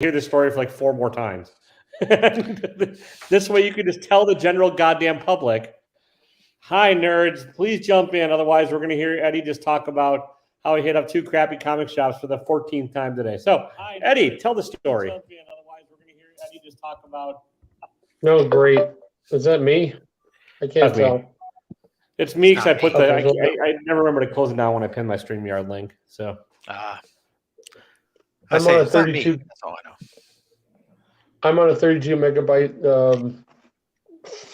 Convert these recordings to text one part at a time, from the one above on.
hear this story for like 4 more times. This way you can just tell the general goddamn public, hi, nerds, please jump in. Otherwise, we're going to hear Eddie just talk about how he hit up 2 crappy comic shops for the 14th time today. So, Eddie, tell the story. Otherwise, we're going to hear Eddie just talk about. No, great. Is that me? I can't tell. It's me because I put the. I never remember to close it down when I pinned my StreamYard link. So. I'm on a 32. That's all I know. I'm on a 32 megabyte.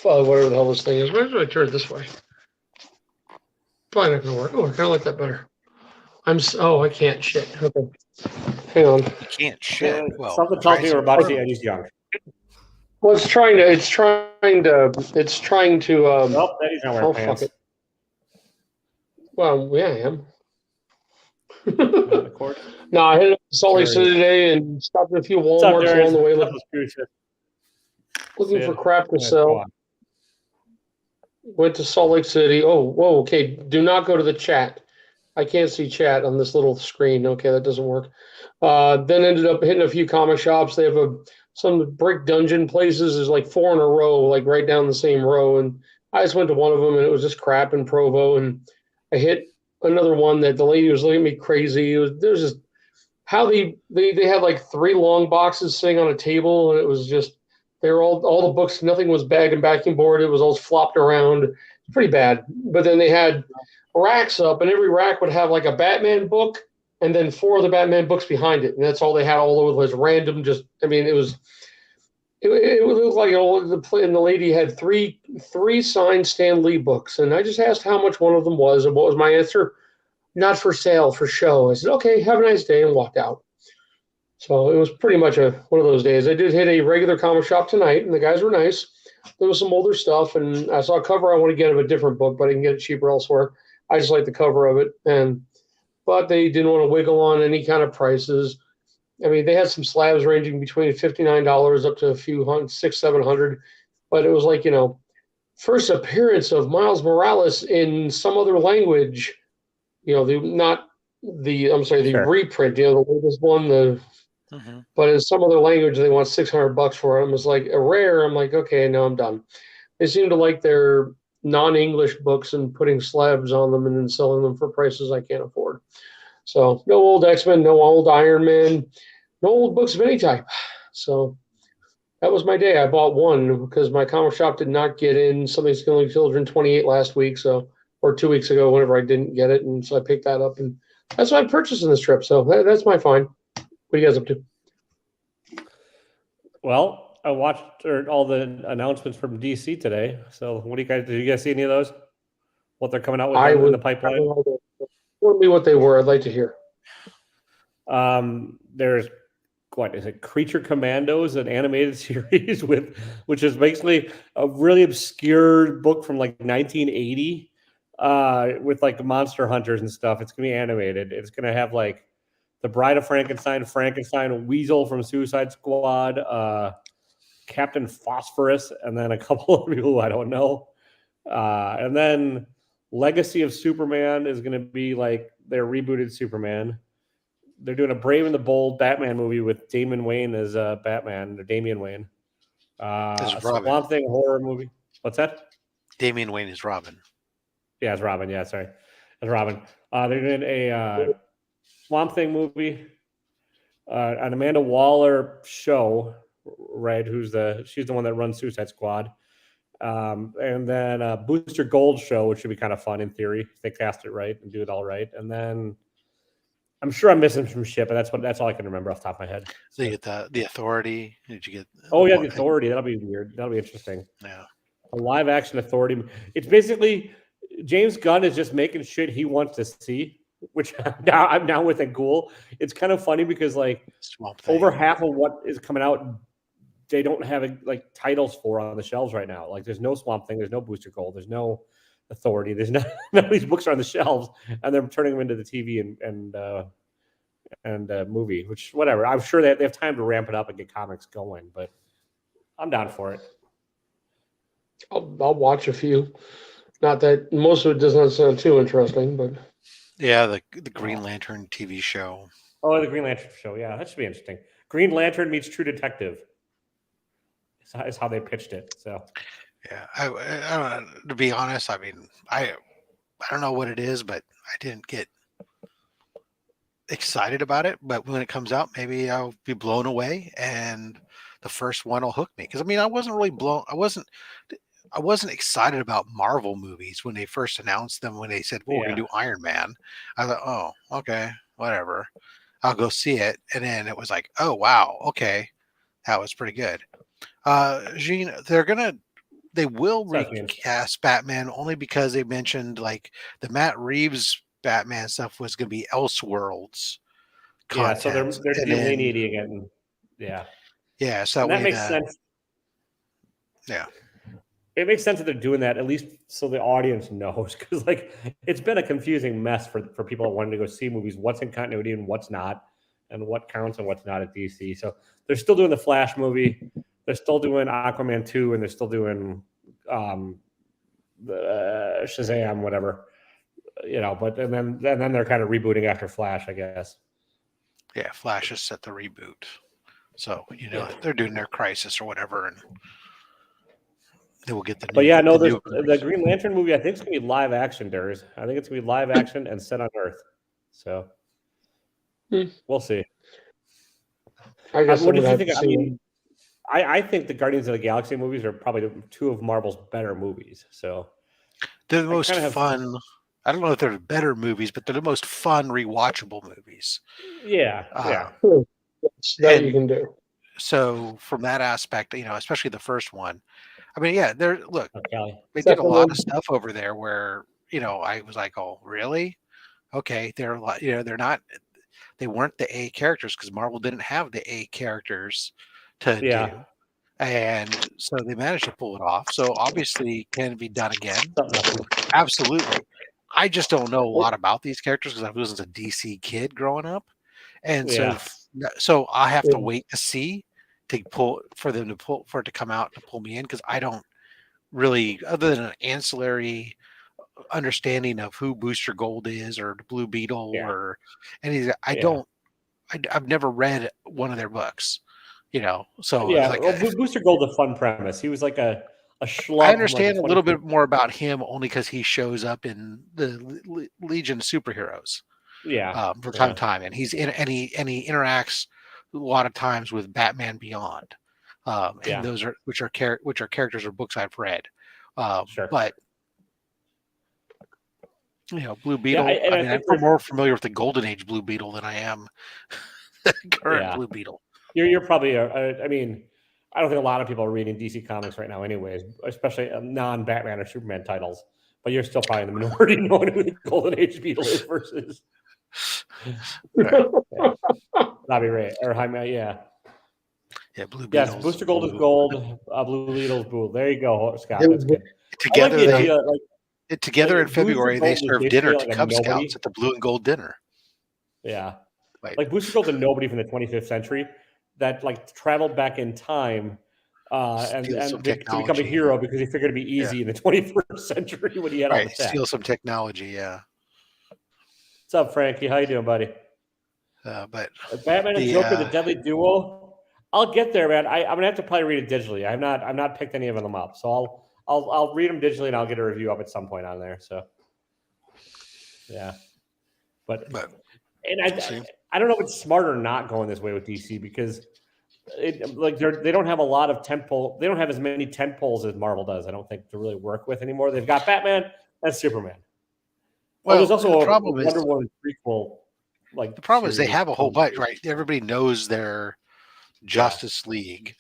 Whatever the hell this thing is. Why do I turn it this way? Probably not gonna work. Oh, I kind of like that better. I can't shit. Okay, hang on. You can't shit. Well, something tells me we're about to see Eddie's young. Well, it's trying to. Well, Eddie's not wearing pants. Well, yeah, I am. No, I hit up Salt Lake City today and stopped at a few Walmarts along the way, looking for crap to sell. Went to Salt Lake City. Oh, whoa, okay. Do not go to the chat. I can't see chat on this little screen. Okay, that doesn't work. Then ended up hitting a few comic shops. They have some brick dungeon places. There's like 4 in a row, like right down the same row. And I just went to one of them, and it was just crap in Provo. And I hit another one that the lady was looking at me crazy. There's just how they had like 3 long boxes sitting on a table, and it was just they were all the books. Nothing was bag and backing board. It was all flopped around. It's pretty bad. But then they had racks up, and every rack would have like a Batman book, and then 4 of the Batman books behind it, and that's all they had all over the place. Random, just it looked like and the lady had three signed Stan Lee books, and I just asked how much one of them was, and what was my answer? Not for sale, for show. I said, okay, have a nice day, and walked out. So it was pretty much one of those days. I did hit a regular comic shop tonight, and the guys were nice. There was some older stuff, and I saw a cover I want to get of a different book, but I can get it cheaper elsewhere. I just like the cover of it, but they didn't want to wiggle on any kind of prices. I mean, they had some slabs ranging between $59 up to a few hundred, $600-700, but it was like, first appearance of Miles Morales in some other language. The reprint, the latest one, but in some other language they want $600 for it. It was like a rare. I'm like, okay, no, I'm done. They seem to like their non-English books and putting slabs on them and then selling them for prices I can't afford. So no old X-Men, no old Iron Man, no old books of any type. So that was my day. I bought one because my comic shop did not get in Something's Killing Children 28 last week, or 2 weeks ago, whenever I didn't get it, and so I picked that up, and that's what I purchased in this trip. So that's my find. What are you guys up to? Well, I watched all the announcements from DC today. So did you guys see any of those? What they're coming out with in the pipeline? Tell me what they were. I'd like to hear. There's what is it? Creature Commandos, an animated series which is basically a really obscure book from like 1980, with like monster hunters and stuff. It's gonna be animated. It's gonna have like the Bride of Frankenstein, Weasel from Suicide Squad, Captain Phosphorus, and then a couple of people who I don't know. And then Legacy of Superman is going to be like their rebooted Superman. They're doing a Brave and the Bold Batman movie with Damian Wayne as Batman, or Damian Wayne. Swamp Thing horror movie. What's that? Damian Wayne is Robin. Yeah, it's Robin. Yeah, sorry. It's Robin. They're doing a Swamp Thing movie, an Amanda Waller show, right? She's the one that runs Suicide Squad. And then a Booster Gold show, which should be kind of fun in theory if they cast it right and do it all right. And then I'm sure I'm missing some shit, but that's all I can remember off the top of my head. So you get the Authority. Did you get? Oh yeah, the Authority. That'll be weird. That'll be interesting. Yeah, a live action Authority. It's basically James Gunn is just making shit he wants to see, which I'm down with and cool. It's kind of funny because like over half of what is coming out, they don't have like titles for on the shelves right now. Like there's no Swamp Thing, there's no Booster Gold, there's no Authority, there's none of these books are on the shelves, and they're turning them into the TV and movie, which whatever. I'm sure they have time to ramp it up and get comics going, but I'm down for it. I'll watch a few. Not that most of it does not sound too interesting, but yeah, the Green Lantern TV show. Oh, the Green Lantern show. Yeah, that should be interesting. Green Lantern meets True Detective. Is how they pitched it. So Yeah, I don't know, to be honest. I mean, I don't know what it is, but I didn't get excited about it. But when it comes out, maybe I'll be blown away, and the first one will hook me. Because I mean, I wasn't really blown. I wasn't excited about Marvel movies when they first announced them. When they said, "Well, we're gonna yeah, do Iron Man," I thought, "Oh, okay, whatever. I'll go see it." And then it was like, "Oh, wow, okay, that was pretty good." Gene, they will so I mean, recast Batman only because they mentioned like the Matt Reeves Batman stuff was going to be Elseworlds yeah. So content, they're and then delineating it, and yeah, yeah, so that and that way makes sense. yeah, It makes sense that they're doing that at least so the audience knows, because like it's been a confusing mess for people that wanted to go see movies. What's in continuity and what's not, and what counts and what's not at DC. So they're still doing the Flash movie. They're still doing Aquaman 2, and they're still doing the Shazam, whatever. But and then they're kind of rebooting after Flash, I guess. yeah, Flash is set to reboot, so Yeah. they're doing their Crisis or whatever, and they will get the But new yeah, no, the there's new the Green Lantern movie. I think it's gonna be live action, Durs. I think it's gonna be live action and set on Earth. So we'll see. I guess What I'm did gonna you have think? to I see mean, I think the Guardians of the Galaxy movies are probably two of Marvel's better movies. So they're the I most kind of have, fun. I don't know if they're better movies, but they're the most fun, rewatchable movies. yeah, Uh, yeah. that you and can do. so from that aspect, especially the first one. I mean, yeah, look, Okay. they did a Second lot of one, stuff over there where, I was like, "Oh, really? Okay." They're like, they're not they weren't the A characters because Marvel didn't have the A characters to Yeah, do. And so they managed to pull it off. So obviously can it be done again? something. Absolutely. I just don't know a lot about these characters because I wasn't a DC kid growing up. And Yeah, so I have to yeah. wait to see to pull for them to pull for it to come out to pull me in because I don't really, other than an ancillary understanding of who Booster Gold is or the Blue Beetle yeah, or any, I yeah, don't, I've never read one of their books, so it's yeah. like, Well, Booster Gold's a fun premise. He was like a I schlub from like the understand a little 21st. bit more about him only because he shows up in the Legion of Superheroes Yeah, from time to yeah, time, and he interacts a lot of times with Batman Beyond, and yeah. those are which are characters or books I've read, Sure. but Blue Yeah, Beetle. and I I mean, I'm think there's more familiar with the Golden Age Blue Beetle than I am the current yeah. Blue Beetle. You're probably I mean, I don't think a lot of people are reading DC comics right now, anyways, especially non-Batman or Superman titles. But you're still probably in the minority knowing who the Golden Age Beetle is versus Yeah, yeah, Robbie Ray or Jaime. Yeah, yeah, Blue yes. Beetle's Booster Gold is blue. gold. Blue Beetle's blue. There you go, Scott. That's Yeah. good. I like Together the they idea together in Booster February they Gold is served dinner basically to like a Cub Scouts nobody. at the Blue and Gold dinner. Yeah, Wait, like Booster Gold's a nobody from the 25th century that like traveled back in time steal some to become a technology. hero because he figured it'd be Yeah, easy in the 21st century when he had all right. the tech. Steal some technology. Yeah, What's up, Frankie? How you doing, buddy? but Batman and the Joker, the deadly duo. I'll get there, man. I'm gonna have to probably read it digitally. I'm not picked any of them up, so I'll read them digitally and I'll get a review up at some point on there. So yeah, but but and we'll see. I don't know if it's smart or not going this way with DC because they don't have a lot of tentpole. They don't have as many tentpoles as Marvel does. I don't think to really work with anymore. They've got Batman and Superman. Oh, there's Well, also a Wonder Woman prequel like the problem is they series have a whole coming. bunch. Right, everybody knows their Justice League,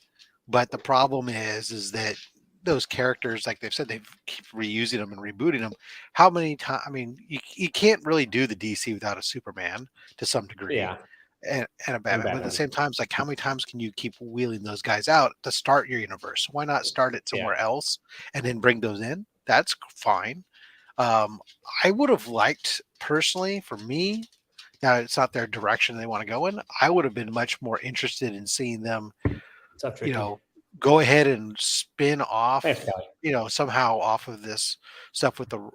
but the problem is that those characters, like they've said, they keep reusing them and rebooting them. How many times? I mean, you can't really do the DC without a Superman to some degree, Yeah, and a and Batman. But at the Batman. same time, it's like how many times can you keep wheeling those guys out to start your universe? Why not start it Yeah, somewhere else and then bring those in? That's fine. Um, I would have liked personally, for me, now it's not their direction they want to go in. I would have been much more interested in seeing them, it's not you tricky. know, go ahead and spin Thanks, off, Kelly. somehow off of this stuff or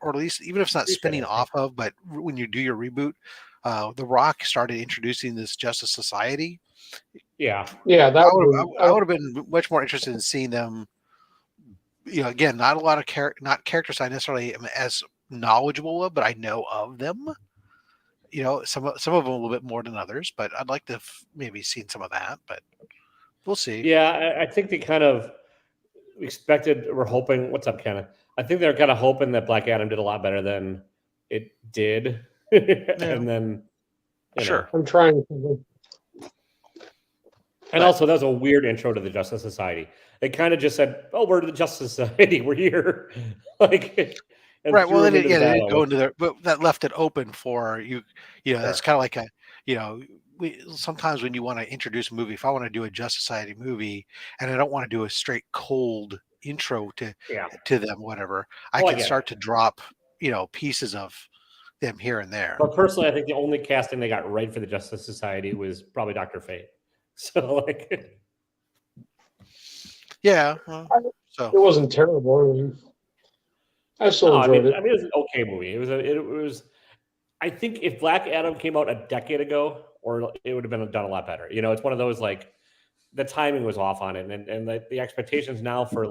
at least even if it's not Appreciate spinning it. off of, but when you do your reboot, The Rock started introducing this Justice Society, Yeah. Yeah, that I would have been much more interested in seeing them. Again, not a lot of not characters I necessarily am as knowledgeable of, but I know of them. Some of them a little bit more than others, but I'd like to have maybe seen some of that. But we'll see. Yeah, I think they kind of expected. We're hoping. What's up, Kenna? I think they're kind of hoping that Black Adam did a lot better than it did, and then Sure. I'm trying to. And also, that was a weird intro to the Justice Society. It kind of just said, "Oh, we're the Justice Society. We're here." Right. Well, they didn't go into there, but that left it open for you. That's kind of like sometimes when you want to introduce a movie, if I want to do a Justice Society movie and I don't want to do a straight cold intro to them, whatever, I can start to drop, pieces of them here and there. But personally, I think the only casting they got right for the Justice Society was probably Dr. Fate. So it wasn't terrible. I still enjoyed it. I mean, it was an okay movie. It was. I think if Black Adam came out a decade ago, or it would have been done a lot better. It's one of those the timing was off on it, and the expectations now for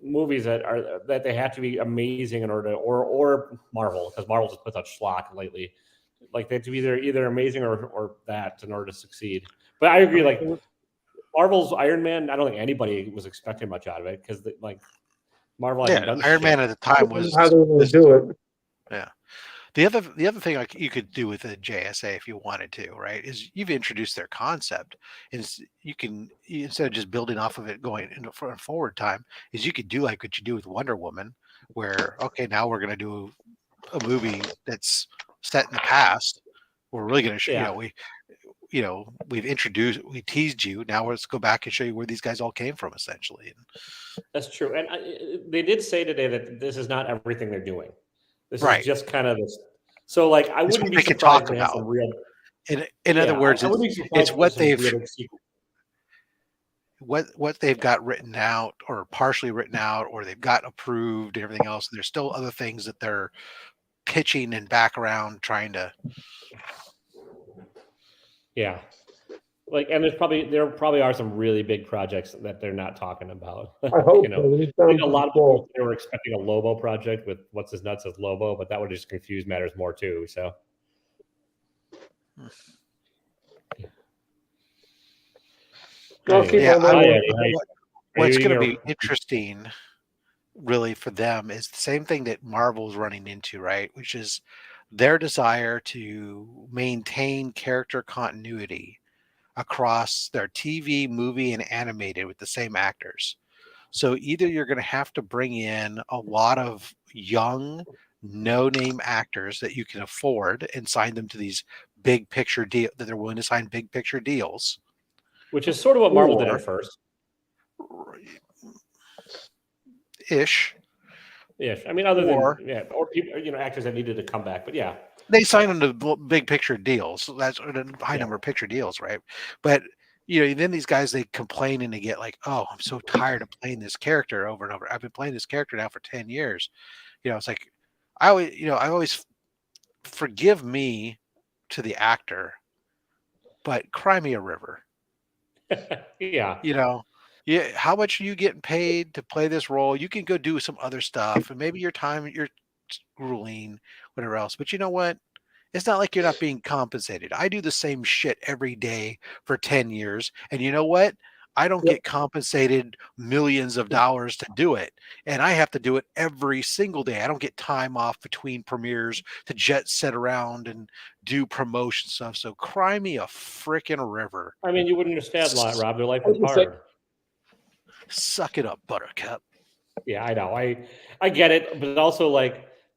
movies that they have to be amazing in order to, or Marvel, because Marvel just puts out schlock lately. They have to be either amazing or that in order to succeed. But I agree, Marvel's Iron Man, I don't think anybody was expecting much out of it because Marvel hadn't done Iron shit. Man at the time was how they were do it. Yeah. The other thing you could do with a JSA if you wanted to, right, is you've introduced their concept, is instead of just building off of it going into forward time, is you could do like what you do with Wonder Woman, where now we're going to do a movie that's set in the past. We're really going to show we teased you. Now let's go back and show you where these guys all came from, essentially. That's true, and they did say today that this is not everything they're doing. This is just kind of this. So, I wouldn't be surprised to have some real. In other words, it's what they've got written out or partially written out, or they've got approved and everything else. There's still other things that they're pitching and back around trying to. Yeah. And there probably are some really big projects that they're not talking about. I hope I think a lot of people were expecting a Lobo project with what's his nuts as Lobo, but that would just confuse matters more too. So, what's going to be interesting, really, for them is the same thing that Marvel's running into, right? Which is their desire to maintain character continuity across their TV, movie, and animated with the same actors. So either you're going to have to bring in a lot of young, no-name actors that you can afford and sign them to these big picture deal that they're willing to sign big picture deals, which is sort of what Marvel did at first. Ish. I mean, other than or people, actors that needed to come back, but yeah. They sign them to big picture deals. So that's a high number of picture deals, right? But then these guys, they complain and they get oh, I'm so tired of playing this character over and over. I've been playing this character now for 10 years. It's I always forgive me to the actor, but cry me a river. Yeah. How much are you getting paid to play this role? You can go do some other stuff, and maybe you're grueling, whatever else. But you know what? It's not like you're not being compensated. I do the same shit every day for 10 years. And you know what? I don't get compensated millions of dollars to do it. And I have to do it every single day. I don't get time off between premieres to jet set around and do promotion stuff. So cry me a freaking river. I mean, you wouldn't understand, Rob. Their life was hard. Suck it up, Buttercup. Yeah, I know. I get it. But also,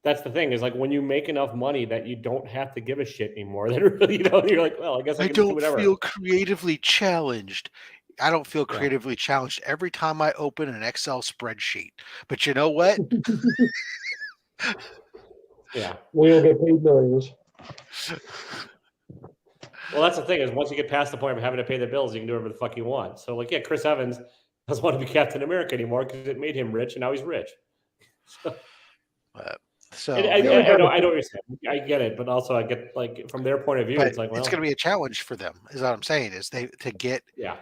that's the thing is when you make enough money that you don't have to give a shit anymore. Then really, you're like, well, I guess I can do whatever. I don't feel creatively challenged. I don't feel creatively challenged every time I open an Excel spreadsheet. But you know what? Yeah. We don't get paid millions. Well, that's the thing is once you get past the point of having to pay the bills, you can do whatever the fuck you want. So Chris Evans doesn't want to be Captain America anymore because it made him rich and now he's rich. So. So I know what you're saying. I get it, but also I get like from their point of view, but it's like, well, it's going to be a challenge for them. Is what I'm saying. Is they to get yeah,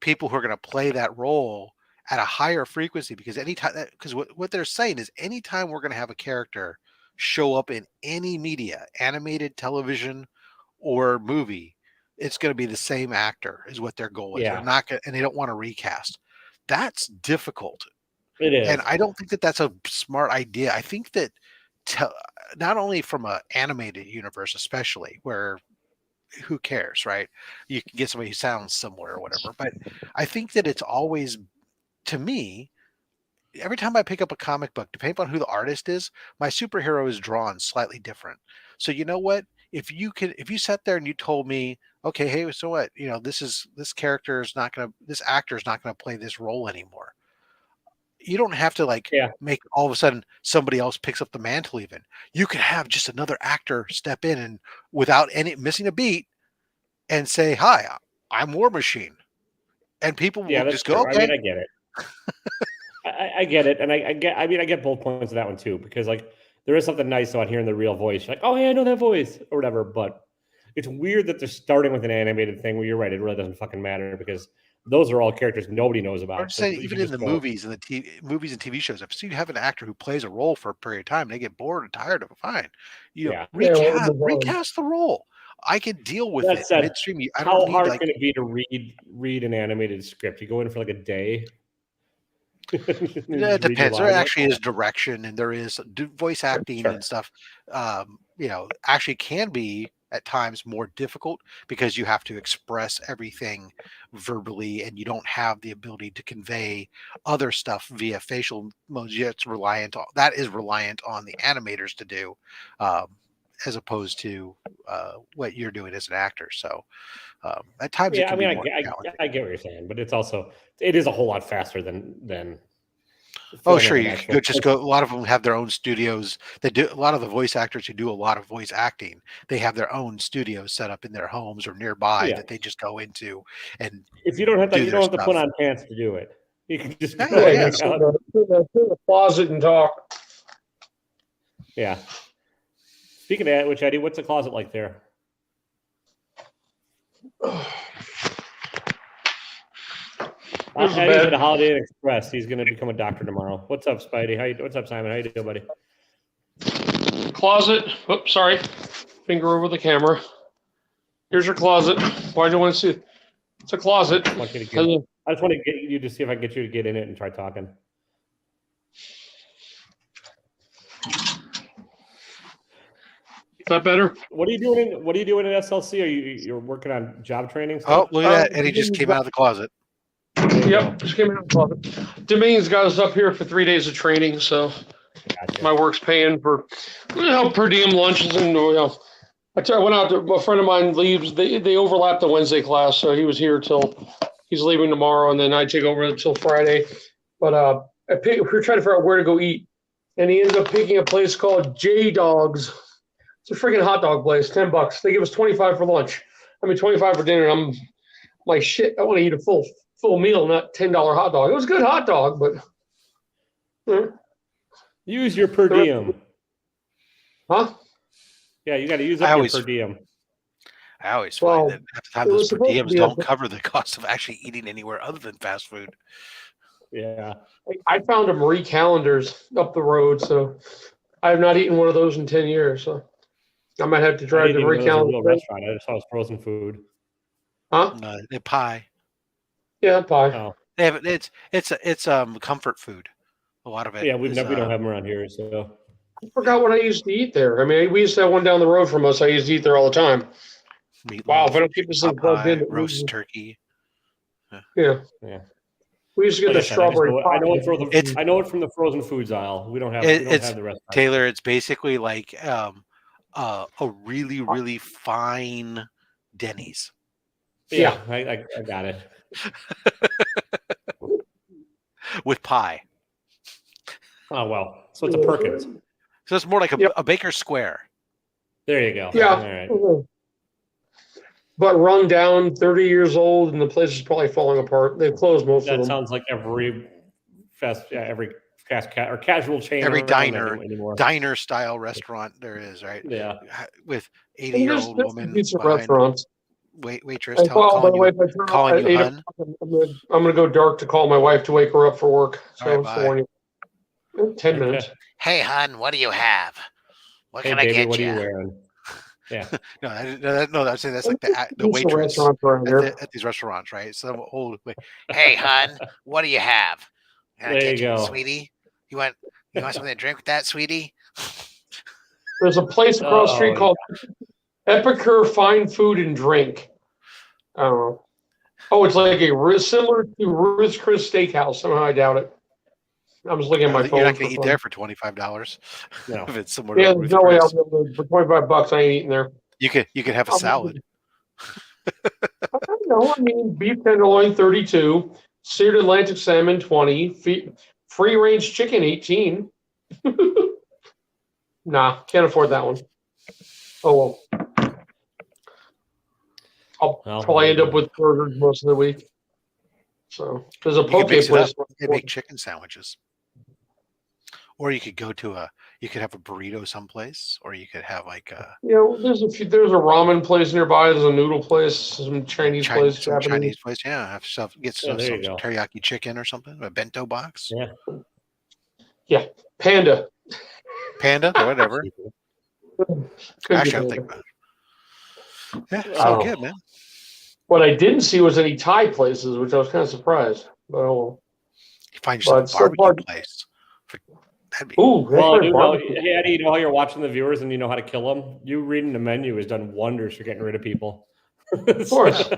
people who are going to play that role at a higher frequency because anytime because what they're saying is anytime we're going to have a character show up in any media, animated, television, or movie, it's going to be the same actor is what their goal is. Yeah. They're not going and they don't want to recast. That's difficult. it is. And I don't think that that's a smart idea. I think that not only from an animated universe, especially where who cares, right? You can get somebody who sounds similar or whatever. But I think that it's always, to me, every time I pick up a comic book, depending on who the artist is, my superhero is drawn slightly different. So you know what? If you sat there and you told me, okay, hey, so what? This character is not gonna, this actor is not gonna play this role anymore. You don't have to Yeah. make all of a sudden somebody else picks up the mantle. Even you could have just another actor step in and without any missing a beat and say, "Hi, I'm War Machine," and people Yeah, will that's just go, true. I "Okay." mean, I get it. I get it, and I mean, I get both points of that one too, because like there is something nice about hearing the real voice. You're like, oh yeah, I know that voice or whatever. But it's weird that they're starting with an animated thing. Where you're right, it really doesn't fucking matter because those are all characters nobody knows I'm about. just So saying, you even can in just the go, movies and movies and TV shows, if you have an actor who plays a role for a period of time, and they get bored and tired of it. Fine, yeah. Yeah, we'll move on. recast the role. I can deal with That it said, midstream. I how don't need hard can it be to read an animated script? You go in for like a day. It Just read your depends. There lines. actually is direction, and there is voice acting Sure. and stuff. Actually can be at times more difficult because you have to express everything verbally, and you don't have the ability to convey other stuff via facial modes. It's that is reliant on the animators to do, as opposed to what you're doing as an actor. So at times it Yeah, I can mean, be more challenging. I get what you're saying, but it is a whole lot faster than Oh, filming sure. an You could actual. just go. A lot of them have their own studios. They do a lot of the voice actors who do a lot of voice acting. They have their own studios set up in their homes or nearby Yeah, that they just go into and if you don't have to, do you their don't have to put stuff. on pants to do it. You can just Yeah, go Yeah, and yeah. hang just out. in the closet and talk. Yeah. Speaking of that, which Eddie, what's the closet like there? There's a Eddie's bed. at Holiday Inn Express. He's going to become a doctor tomorrow. What's up, Spidey? What's up, Simon? How you doing, buddy? Closet. Oops, sorry. Finger over the camera. Here's your closet. Why do you want to see it? It's a closet. I just want to get you to see if I can get you to get in it and try talking. Is that better? What are you doing? What are you doing at SLC? You're working on job training Oh, stuff? look at that! And he just came out of the closet. Yep, just came out of the closet. Domain's got us up here for 3 days of training, so Gotcha. my work's paying for per diem lunches and I went out to a friend of mine leaves. They overlap the Wednesday class, so he was here till he's leaving tomorrow, and then I take over until Friday. But we were trying to figure out where to go eat, and he ended up picking a place called J Dogs. It's a freaking hot dog place, $10. They give us 25 for lunch. I mean 25 for dinner. And I'm like, shit, I want to eat a full meal, not $10 hot dog. It was a good hot dog, but Use your per diem. huh? Yeah, you got to use up your per diem. I always find that half the time those per diems be don't cover the cost of actually eating anywhere other than fast food. Yeah. I found a Marie Callender's up the road, so I have not eaten one of those in 10 years. So I might have to I drive didn't to even Marie know it was a real Callender's. restaurant. I just saw it was frozen food. Huh? The pie. Yeah, pie. Oh, They have it's comfort food. A lot of it. yeah, we is, don't have them around here. So I forgot what I used to eat there. I mean, we used to have one down the road from us. I used to eat there all the time. meatloaf, Wow, if I don't keep this thing plugged pie, in, roast turkey. yeah. We used to get like I the said, strawberry pie. I know it from the frozen foods aisle. We don't have the rest. Taylor. It's basically like a really really fine Denny's. Yeah, I got it. With pie. Oh well, so it's a Perkins. So it's more like a Baker Square. There you go. Yeah. All right. But run down, 30 years old, and the place is probably falling apart. They've closed most of That them. sounds like every or casual chain. Every or whatever on diner, there anymore. diner style restaurant there is, right? Yeah. With And 80-year-old there's woman pizza behind restaurants. waitress And well, by calling the way, you if I turn calling at you 8 hun. o'clock, I'm gonna go dark to call my wife to wake her up for work. All right, So just to warn you. 10 minutes. Hey hun, what do you have? What Hey can I baby, get what are you? you wearing? Yeah. No, I'm saying that's like the Pizza waitress restaurants around here. at these restaurants, right? Some old. Hey hun, what do you have? Can I There get you go. sweetie? You want something to drink with that, sweetie? There's a place across the street called Epicure Fine Food and Drink. I don't know. Oh, it's like similar to Ruth's Chris Steakhouse. Somehow I doubt it. I'm just looking at my phone. You're not going to eat there for $25. No. If it's similar Yeah, to there's Ruth no way Chris. I'll be able to, for $25 I ain't eating there. You could have a salad. I don't know. I mean, beef tenderloin 32, seared Atlantic salmon 20, free range chicken 18. Nah, can't afford that one. Oh well. I'll probably end up with burgers most of the week. So there's a You could poke mix it place. up. You could make chicken sandwiches. Or you could go to you could have a burrito someplace, or you could have like a There's a ramen place nearby. There's a noodle place, some Chinese place, some Japanese. Chinese place. Yeah, have stuff. Get some there you go. teriyaki chicken or something. A bento box. Yeah. Panda. Panda, whatever. Could I be should Panda. think about it. Yeah, it's all good, man. What I didn't see was any Thai places, which I was kind of surprised. But You find yourself a barbecue place. That'd be Well, hey Eddie, you know how you're watching the viewers and you know how to kill them. You reading the menu has done wonders for getting rid of people. Of course.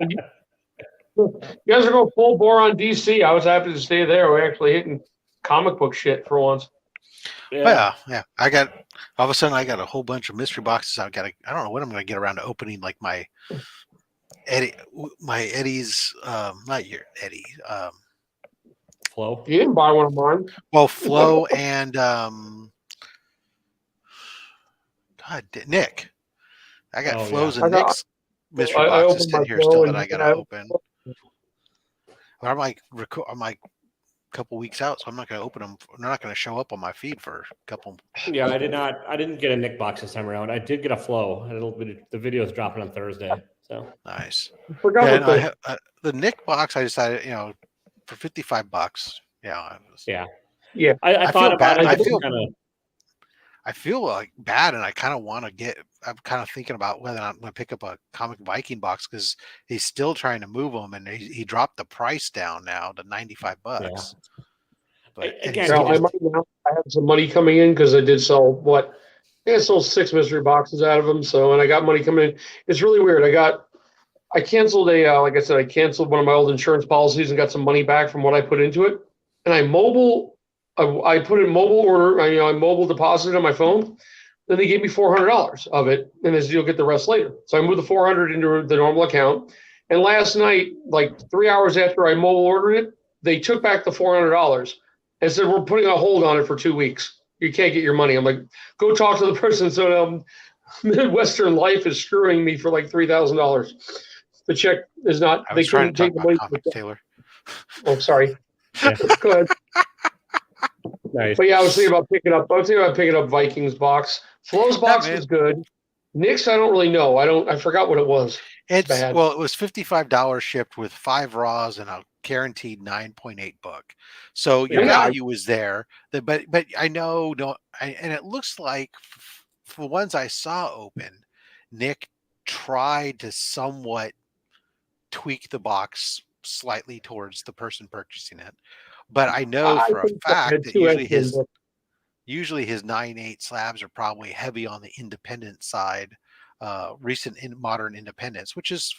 You guys are going full bore on DC. I was happy to stay there. We're actually hitting comic book shit for once. yeah. I got all of a sudden I got a whole bunch of mystery boxes. I don't know when I'm going to get around to opening like my Eddie's not your Eddie Flo. You didn't buy one of mine. Well, Flo and Nick. I got Flo's and Nick's mystery boxes sitting here still that I got to open. I'm like a couple weeks out, so I'm not going to open them. They're not going to show up on my feed for a couple. Yeah, I didn't get a Nick box this time around. I did get a Flo. The video is dropping on Thursday. So nice. Forgot the Nick box. I decided, for $55. Yeah. I thought about it. I feel like bad, and I kind of want to get. I'm kind of thinking about whether I'm going to pick up a Comic Viking box because he's still trying to move them, and he dropped the price down now to $95. Yeah. But again, I have some money coming in because I did sell I think I sold 6 mystery boxes out of them. So, and I got money coming in. It's really weird. I canceled like I said, I canceled one of my old insurance policies and got some money back from what I put into it. And I put in mobile order. I mobile deposited on my phone. Then they gave me $400 of it, and they said you'll get the rest later. So I moved the $400 into the normal account. And last night, like 3 hours after I mobile ordered it, they took back the $400 and said we're putting a hold on it for 2 weeks. You can't get your money. I'm like, go talk to the person. So Midwestern Life is screwing me for like $3,000. The check is not. They couldn't take the money. Taylor. Oh, sorry. Yeah. Go ahead. Nice. But yeah, I was thinking about picking up Vikings box. Flo's box was good. Nick's, I don't really know. I forgot what it was. It was $55 shipped with 5 raws and a guaranteed 9.8 book. So your value was there. But I know and it looks like for the ones I saw open, Nick tried to somewhat tweak the box slightly towards the person purchasing it. But I know for a fact that usually his 9.8 slabs are probably heavy on the independent side, recent modern independence, which is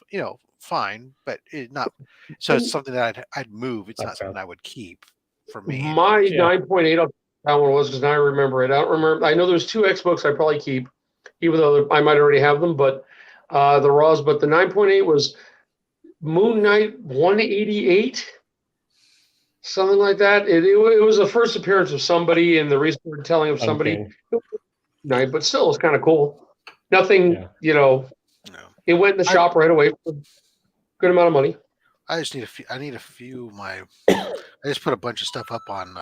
fine, but not. So it's something that I'd move. It's not something I would keep for me. My 9.8, that one was because now I remember it. I don't remember. I know there's 2 X books I probably keep, even though I might already have them. But the raws, but the 9.8 was Moon Knight 188. Something like that. It was the first appearance of somebody in the recent retelling of somebody. Night, but still, it's kind of cool. Nothing, No. It went in the shop right away for a good amount of money. I just need a few. I need a few. I just put a bunch of stuff up on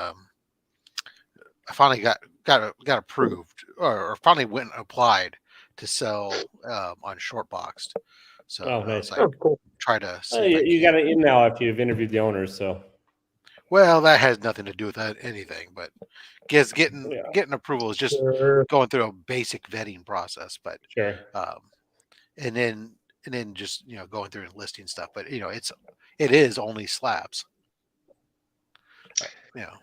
I finally got approved, or finally went and applied to sell on Shortboxed. So Oh, I nice. was like, Oh, cool. try to see if I You can. got it in now after you've interviewed the owners. So Well, that has nothing to do with that, anything, but getting yeah, getting approval is just Sure. going through a basic vetting process. But sure. um, and then just going through and listing stuff. But it is only slabs. You know,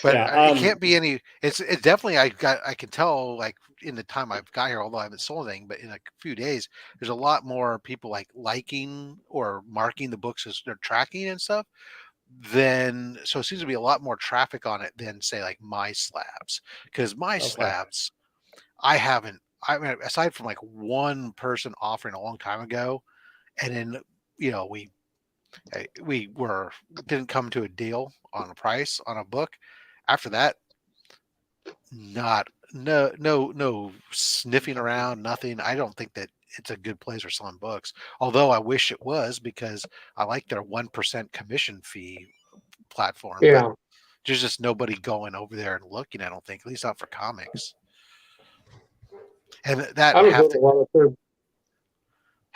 but Yeah. it can't be any. It's definitely I can tell like in the time I've got here, although I haven't sold anything, but in a few days, there's a lot more people like liking or marking the books as they're tracking and stuff. Then so it seems to be a lot more traffic on it than say like my slabs, because my Okay. slabs I mean aside from like one person offering a long time ago, and then we didn't come to a deal on a price on a book. After that, not no sniffing around, nothing. I don't think that it's a good place for selling books, although I wish it was, because I like their 1% commission fee platform. But Yeah. there's just nobody going over there and looking, I don't think, at least not for comics. And that I and don't go to a lot of third.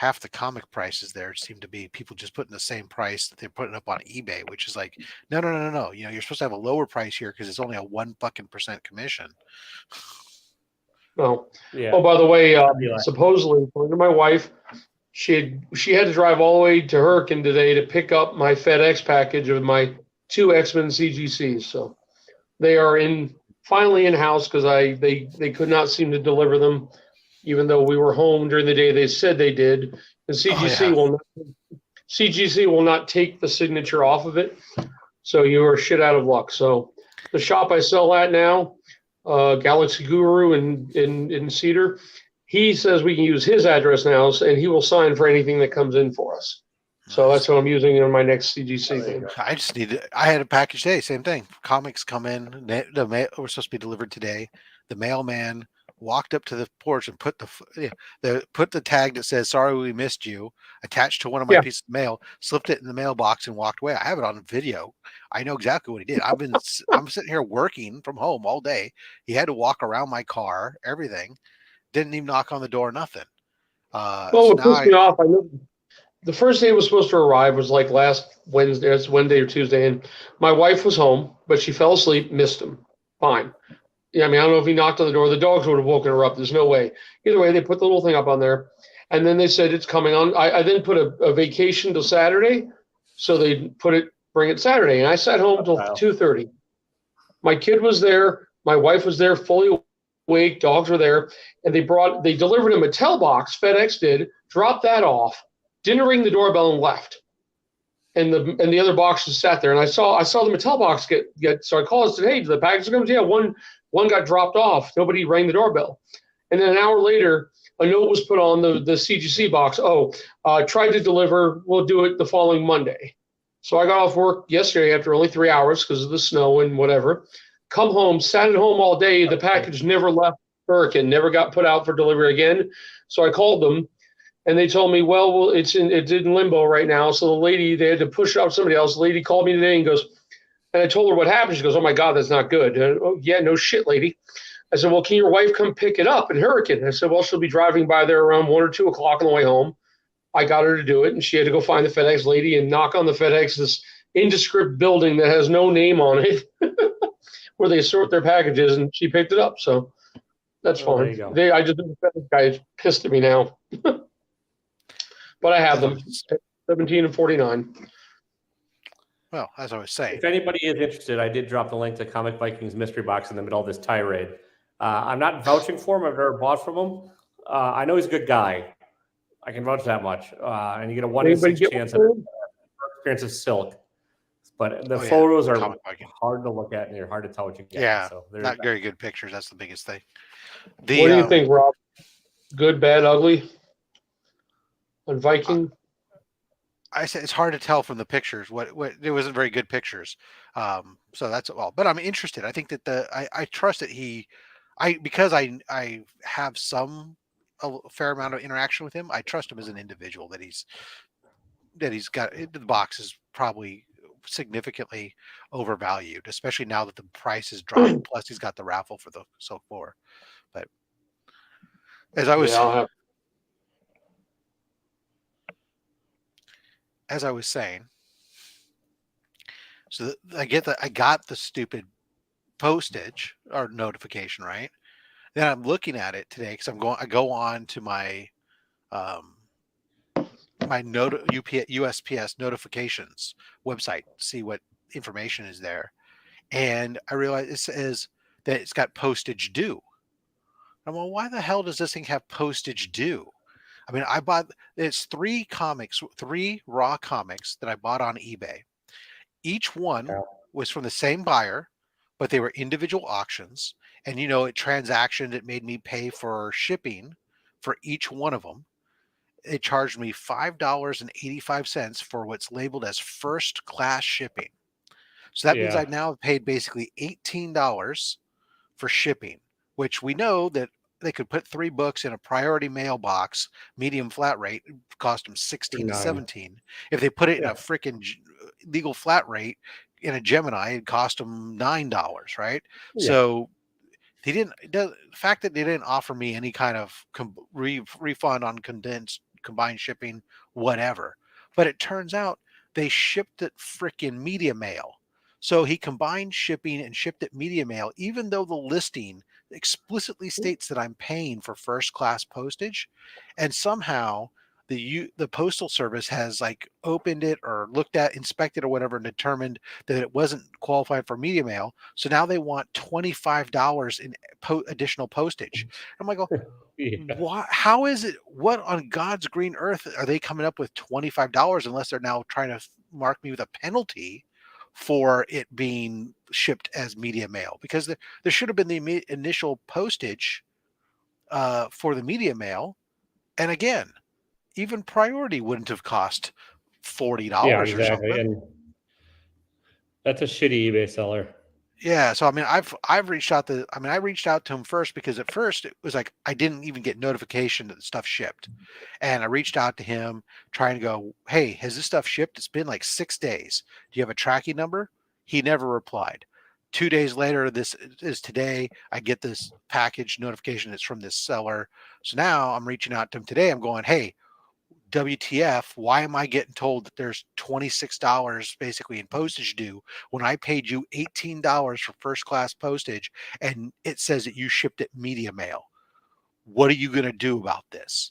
half the comic prices there seem to be people just putting the same price that they're putting up on eBay, which is like, no. You're supposed to have a lower price here because it's only a 1% commission. No. Yeah. Oh, by the way, That'd be like- supposedly, according to my wife, she had to drive all the way to Hurricane today to pick up my FedEx package of my 2 X-Men CGCs. So they are finally in house because they could not seem to deliver them, even though we were home during the day. They said they did, and CGC will not take the signature off of it. So you are shit out of luck. So the shop I sell at now, Galaxy Guru in Cedar, he says we can use his address now, and he will sign for anything that comes in for us. So that's what I'm using in my next CGC thing. I just I had a package today, same thing. Comics come in, the mail were supposed to be delivered today. The mailman walked up to the porch and put the tag that says "Sorry, we missed you" attached to one of my pieces of mail, slipped it in the mailbox, and walked away. I have it on video. I know exactly what he did. I'm sitting here working from home all day. He had to walk around my car, everything. Didn't even knock on the door, nothing. Well, So what now pissed me off, I know the first day it was supposed to arrive was like last Wednesday. It's Wednesday or Tuesday, and my wife was home, but she fell asleep, missed him. Fine. Yeah, I mean, I don't know if he knocked on the door. The dogs would have woken her up. There's no way. Either way, they put the little thing up on there, and then they said it's coming on. I then put a vacation till Saturday, so they bring it Saturday, and I sat home till 2:30. My kid was there. My wife was there, fully awake. Dogs were there, and they delivered a Mattel box. FedEx did, dropped that off, didn't ring the doorbell, and left. And the other boxes sat there, and I saw the Mattel box get. So I called and said, "Hey, the package comes? Yeah, one got dropped off. Nobody rang the doorbell." And then an hour later, a note was put on the CGC box. Oh, tried to deliver. We'll do it the following Monday. So I got off work yesterday after only 3 hours because of the snow and whatever. Come home, sat at home all day. The package never left Hurricane, never got put out for delivery again. So I called them, and they told me, well, it's in limbo right now. So the lady, they had to push it out to somebody else. The lady called me today and goes, and I told her what happened. She goes, "Oh my God, that's not good." Oh yeah, no shit, lady. I said, "Well, can your wife come pick it up in Hurricane?" I said, "Well, she'll be driving by there around 1 or 2 o'clock on the way home." I got her to do it, and she had to go find the FedEx lady and knock on the FedEx, this indescript building that has no name on it, where they sort their packages, and she picked it up. So that's Oh, there fine. you go. The FedEx guy is pissed at me now, but I have them, 17 and 49. Well, as I was saying, If anybody is interested, I did drop the link to Comic Vikings mystery box in the middle of this tirade. I'm not vouching for him. I've never bought from him. I know he's a good guy. I can vouch that much. And you get a 1 in 6 chance of experience of silk. But the photos are hard to look at, and they're hard to tell what you get. Yeah, so not very good pictures. That's the biggest thing. What do you think, Rob? Good, bad, ugly? On Viking? I said it's hard to tell from the pictures. What it wasn't very good pictures. So that's all. But I'm interested. I think that I trust that because I have a fair amount of interaction with him. I trust him as an individual. That he's got the box is probably significantly overvalued, especially now that the price has dropped. Plus, he's got the raffle for the Silk 4. But as I was saying, so I got the stupid postage or notification, right? Then I'm looking at it today because I go on to my my USPS notifications website to see what information is there, and I realize it says that it's got postage due. I'm like, well, why the hell does this thing have postage due? I mean, it's 3 raw comics that I bought on eBay. Each one was from the same buyer, but they were individual auctions. And, it transactioned, it made me pay for shipping for each one of them. It charged me $5.85 for what's labeled as first class shipping. So that means I now have paid basically $18 for shipping, which we know that they could put 3 books in a priority mailbox, medium flat rate, cost them 16 to 17. If they put it in a freaking legal flat rate in a Gemini, it cost them $9, right? Yeah. So the fact that they didn't offer me any kind of refund on combined shipping, whatever. But it turns out they shipped it freaking media mail. So he combined shipping and shipped it media mail, even though the listing explicitly states that I'm paying for first class postage. And somehow the postal service has opened it or looked at, inspected or whatever, and determined that it wasn't qualified for media mail. So now they want $25 in additional postage. I'm like, what? How is it? What on God's green earth are they coming up with $25 unless they're now trying to mark me with a penalty for it being shipped as media mail? Because there should have been the initial postage for the media mail. And again, even priority wouldn't have cost $40 or something. And that's a shitty eBay seller. Yeah, so I mean, I've reached out to. I reached out to him first because at first it was like I didn't even get notification that the stuff shipped, and I reached out to him trying to go, "Hey, has this stuff shipped? It's been like 6 days. Do you have a tracking number?" He never replied. 2 days later, this is today. I get this package notification. It's from this seller. So now I'm reaching out to him today. I'm going, "Hey, WTF, why am I getting told that there's $26 basically in postage due when I paid you $18 for first class postage and it says that you shipped it media mail? What are you going to do about this?"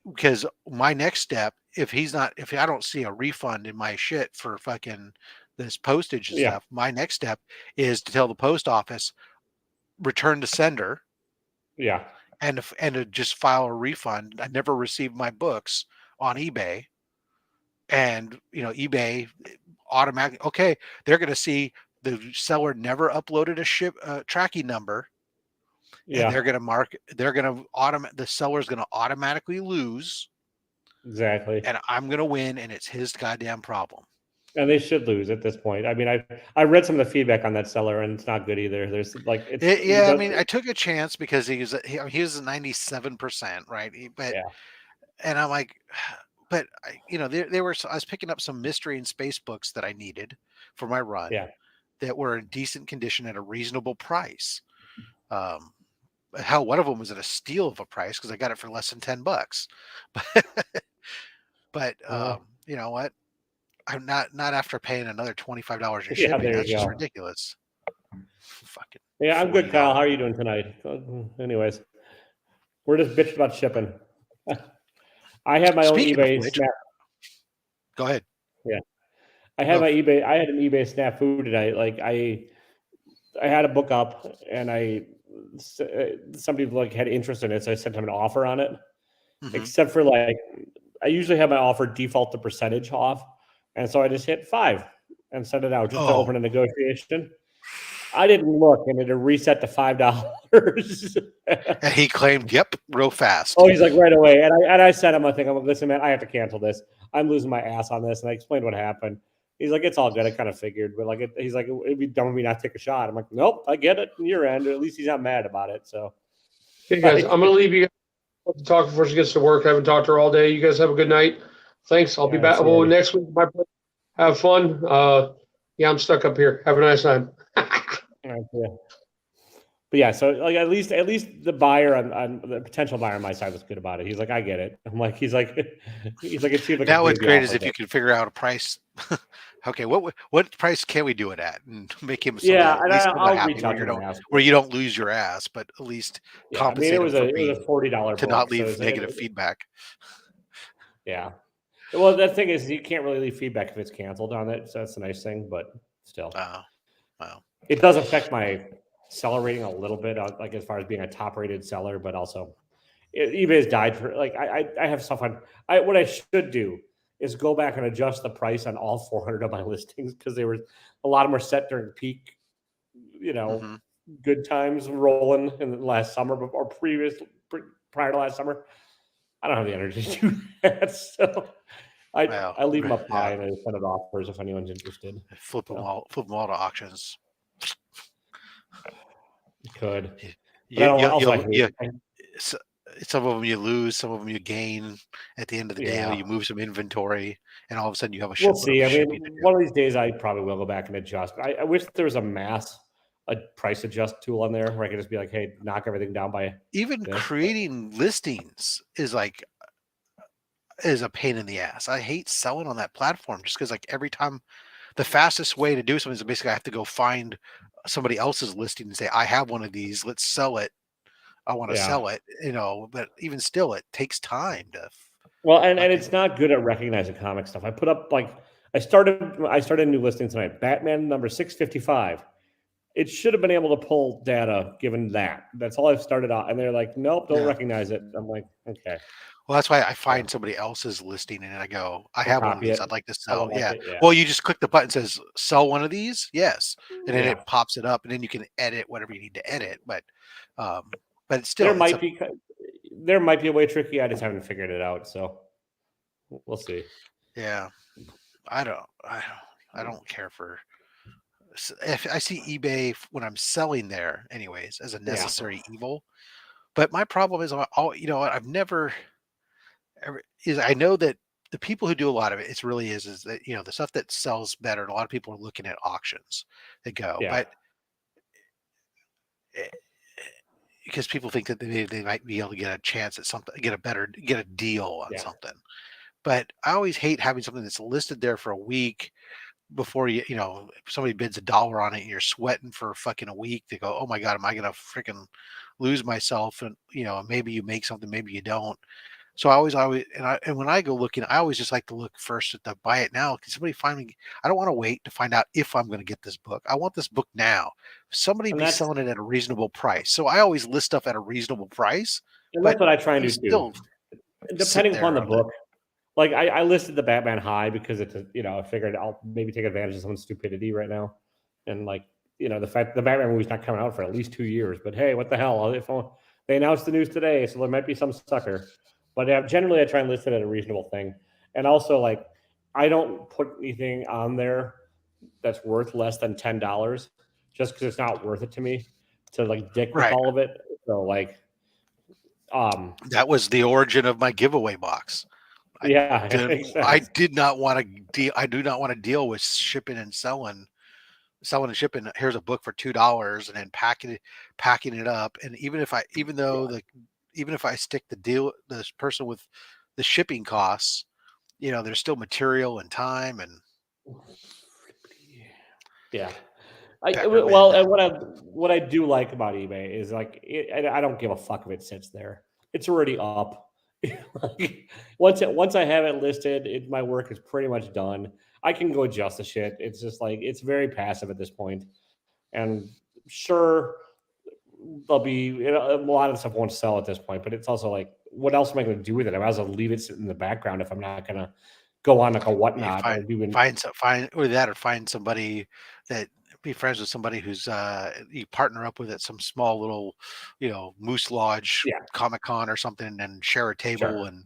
Because my next step, if I don't see a refund in my shit for fucking this postage and stuff, my next step is to tell the post office, return to sender. Yeah. And to just file a refund. I never received my books on eBay, and eBay automatically, okay, they're going to see the seller never uploaded a tracking number, and they're going to the seller's going to automatically lose. Exactly. And I'm going to win, and it's his goddamn problem. And they should lose at this point. I mean, I read some of the feedback on that seller, and it's not good either. There's I took a chance because he was at 97%, right? And I'm like, but I was picking up some mystery and space books that I needed for my run that were in decent condition at a reasonable price. Hell, one of them was at a steal of a price because I got it for less than $10. But you know what? I'm not after paying another $25 in shipping. That's just ridiculous. Fucking I'm good, Kyle. How are you doing tonight? Anyways, we're just bitching about shipping. I had my own eBay snap. Go ahead. Yeah, I had my eBay. I had an eBay snafu tonight. Like I had a book up, and somebody had interest in it, so I sent him an offer on it. Mm-hmm. Except for I usually have my offer default the percentage off. And so I just hit 5 and sent it out just to open a negotiation. I didn't look, and it had reset to $5. And he claimed, "Yep, real fast." Oh, he's like right away. And I said, I'm like, "Listen, man, I have to cancel this. I'm losing my ass on this." And I explained what happened. He's like, "It's all good. I kind of figured, but he's like, it'd be dumb of me not to take a shot." I'm like, "Nope, I get it on your end. At least he's not mad about it." So, hey guys, I'm gonna leave you guys to talk before she gets to work. I haven't talked to her all day. You guys have a good night. Thanks. I'll be back. Well, next week, Have fun. Yeah, I'm stuck up here. Have a nice time. Yeah. But yeah, so like at least the buyer on the potential buyer on my side was good about it. He's like, I get it. I'm like, he's like it seemed like a Now what's baby great is offer, if you but can figure out a price. Okay, what price can we do it at, and make him yeah, at and least somewhat I'll happy reach where out to him and ask where him. you don't lose your ass, but at least Yeah, I mean compensate him for it was being a $40 to not book, so leave negative feedback. yeah. Well, the thing is, you can't really leave feedback if it's canceled on it, so that's a nice thing. But still, Wow. it does affect my seller rating a little bit, like as far as being a top rated seller, but also eBay has died for like I have stuff on. What I should do is go back and adjust the price on all 400 of my listings because they were a lot of them were set during peak, Hmm. good times rolling in the last summer or prior to last summer. I don't have the energy to do that, so Well, I leave them up high yeah, and I send it offers if anyone's interested. So flip them all to auctions. you could, but I You, don't. you, Also, I you'll, hate. you, s- some of them you lose, some of them you gain. At the end of the day, Yeah, you move some inventory, and all of a sudden you have a we'll shitload of see. I mean, shipping to do. one of these days I probably will go back and adjust. I wish there was a price adjust tool on there where I could just be like, hey, knock everything down by Even this. But creating listings is a pain in the ass. I hate selling on that platform just because like every time the fastest way to do something is basically I have to go find somebody else's listing and say, I have one of these, let's sell it. I want to yeah, sell it, but even still it takes time to well, and it's fucking not good at recognizing comic stuff. I put up like I started a new listing tonight. Batman number 655. It should have been able to pull data given that. That's all I've started out. And they're like, nope, don't yeah. recognize it. I'm like, okay. Well, that's why I So find somebody else's listing and I go, I and have one of copy these. it. I'd like to I sell. would like Yeah. it. Yeah. Well, you just click the button that says sell one of these. Yes. And then Yeah. it pops it up and then you can edit whatever you need to edit. Um, but it's There still, it's might a, be there might be a way tricky. I just haven't figured it out. So we'll see. yeah, I don't care for, if I see eBay when I'm selling there anyways, as a Yeah. necessary evil. But my problem is I've never is I know that the people who do a lot of it, it's really is that the stuff that sells better. And a lot of people are looking at auctions that go, Yeah. but eh, because people think that they might be able to get a chance at something, get a deal on Yeah. something. But I always hate having something that's listed there for a week before if somebody bids $1 on it and you're sweating for fucking a week to go, oh my God, am I gonna freaking lose myself? And maybe you make something, maybe you don't. So I always, and when I go looking, I always just like to look first at the buy it now. Can somebody find me? I don't want to wait to find out if I'm going to get this book. I want this book now. Somebody And be that's selling it at a reasonable price. So I always list stuff at a reasonable price, and that's but what I try and you do too. still sit Depending upon there the on the. book. Like I listed the Batman high because it's I figured I'll maybe take advantage of someone's stupidity right now. And like, the fact the Batman movie's not coming out for at least 2 years, but hey, what the hell? They announced the news today, so there might be some sucker. But generally I try and list it at a reasonable thing. And also like I don't put anything on there that's worth less than $10 just because it's not worth it to me to like dick with Right. all of it. So like That was the origin of my giveaway box. yeah, it makes I sense. did not want to deal. I do not want to deal with shipping and selling and shipping. Here's a book for $2 and then packing it up. And even if I stick this person with the shipping costs, there's still material and time and Yeah. Batman. Well, and what I do like about eBay is like I don't give a fuck if it sits there. It's already up. Like, once I have it listed, my work is pretty much done. I can go adjust the shit. It's just like it's very passive at this point. And sure, there'll be a lot of stuff won't sell at this point, but it's also like, what else am I going to do with it? I might as well leave it sitting in the background if I'm not going to go on like a You whatnot or do find or that or find somebody that be friends with somebody who's you partner up with at some small little Moose Lodge yeah, Comic Con or something and share a table sure. and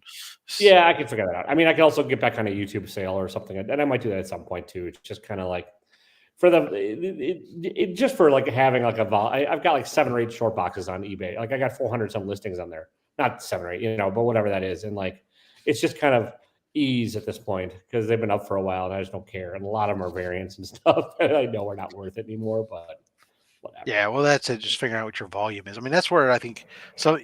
Yeah, I can figure that out. I mean, I can also get back on a YouTube sale or something, and I might do that at some point too. It's just kind of like for just for like having like I've got like 7 or 8 short boxes on eBay. Like I got 400 some listings on there, not 7 or 8, but whatever that is, and like it's just kind of ease at this point because they've been up for a while and I just don't care. And a lot of them are variants and stuff that I know are not worth it anymore, but whatever. Yeah, well, that's it. Just figuring out what your volume is. I mean, that's where I think some,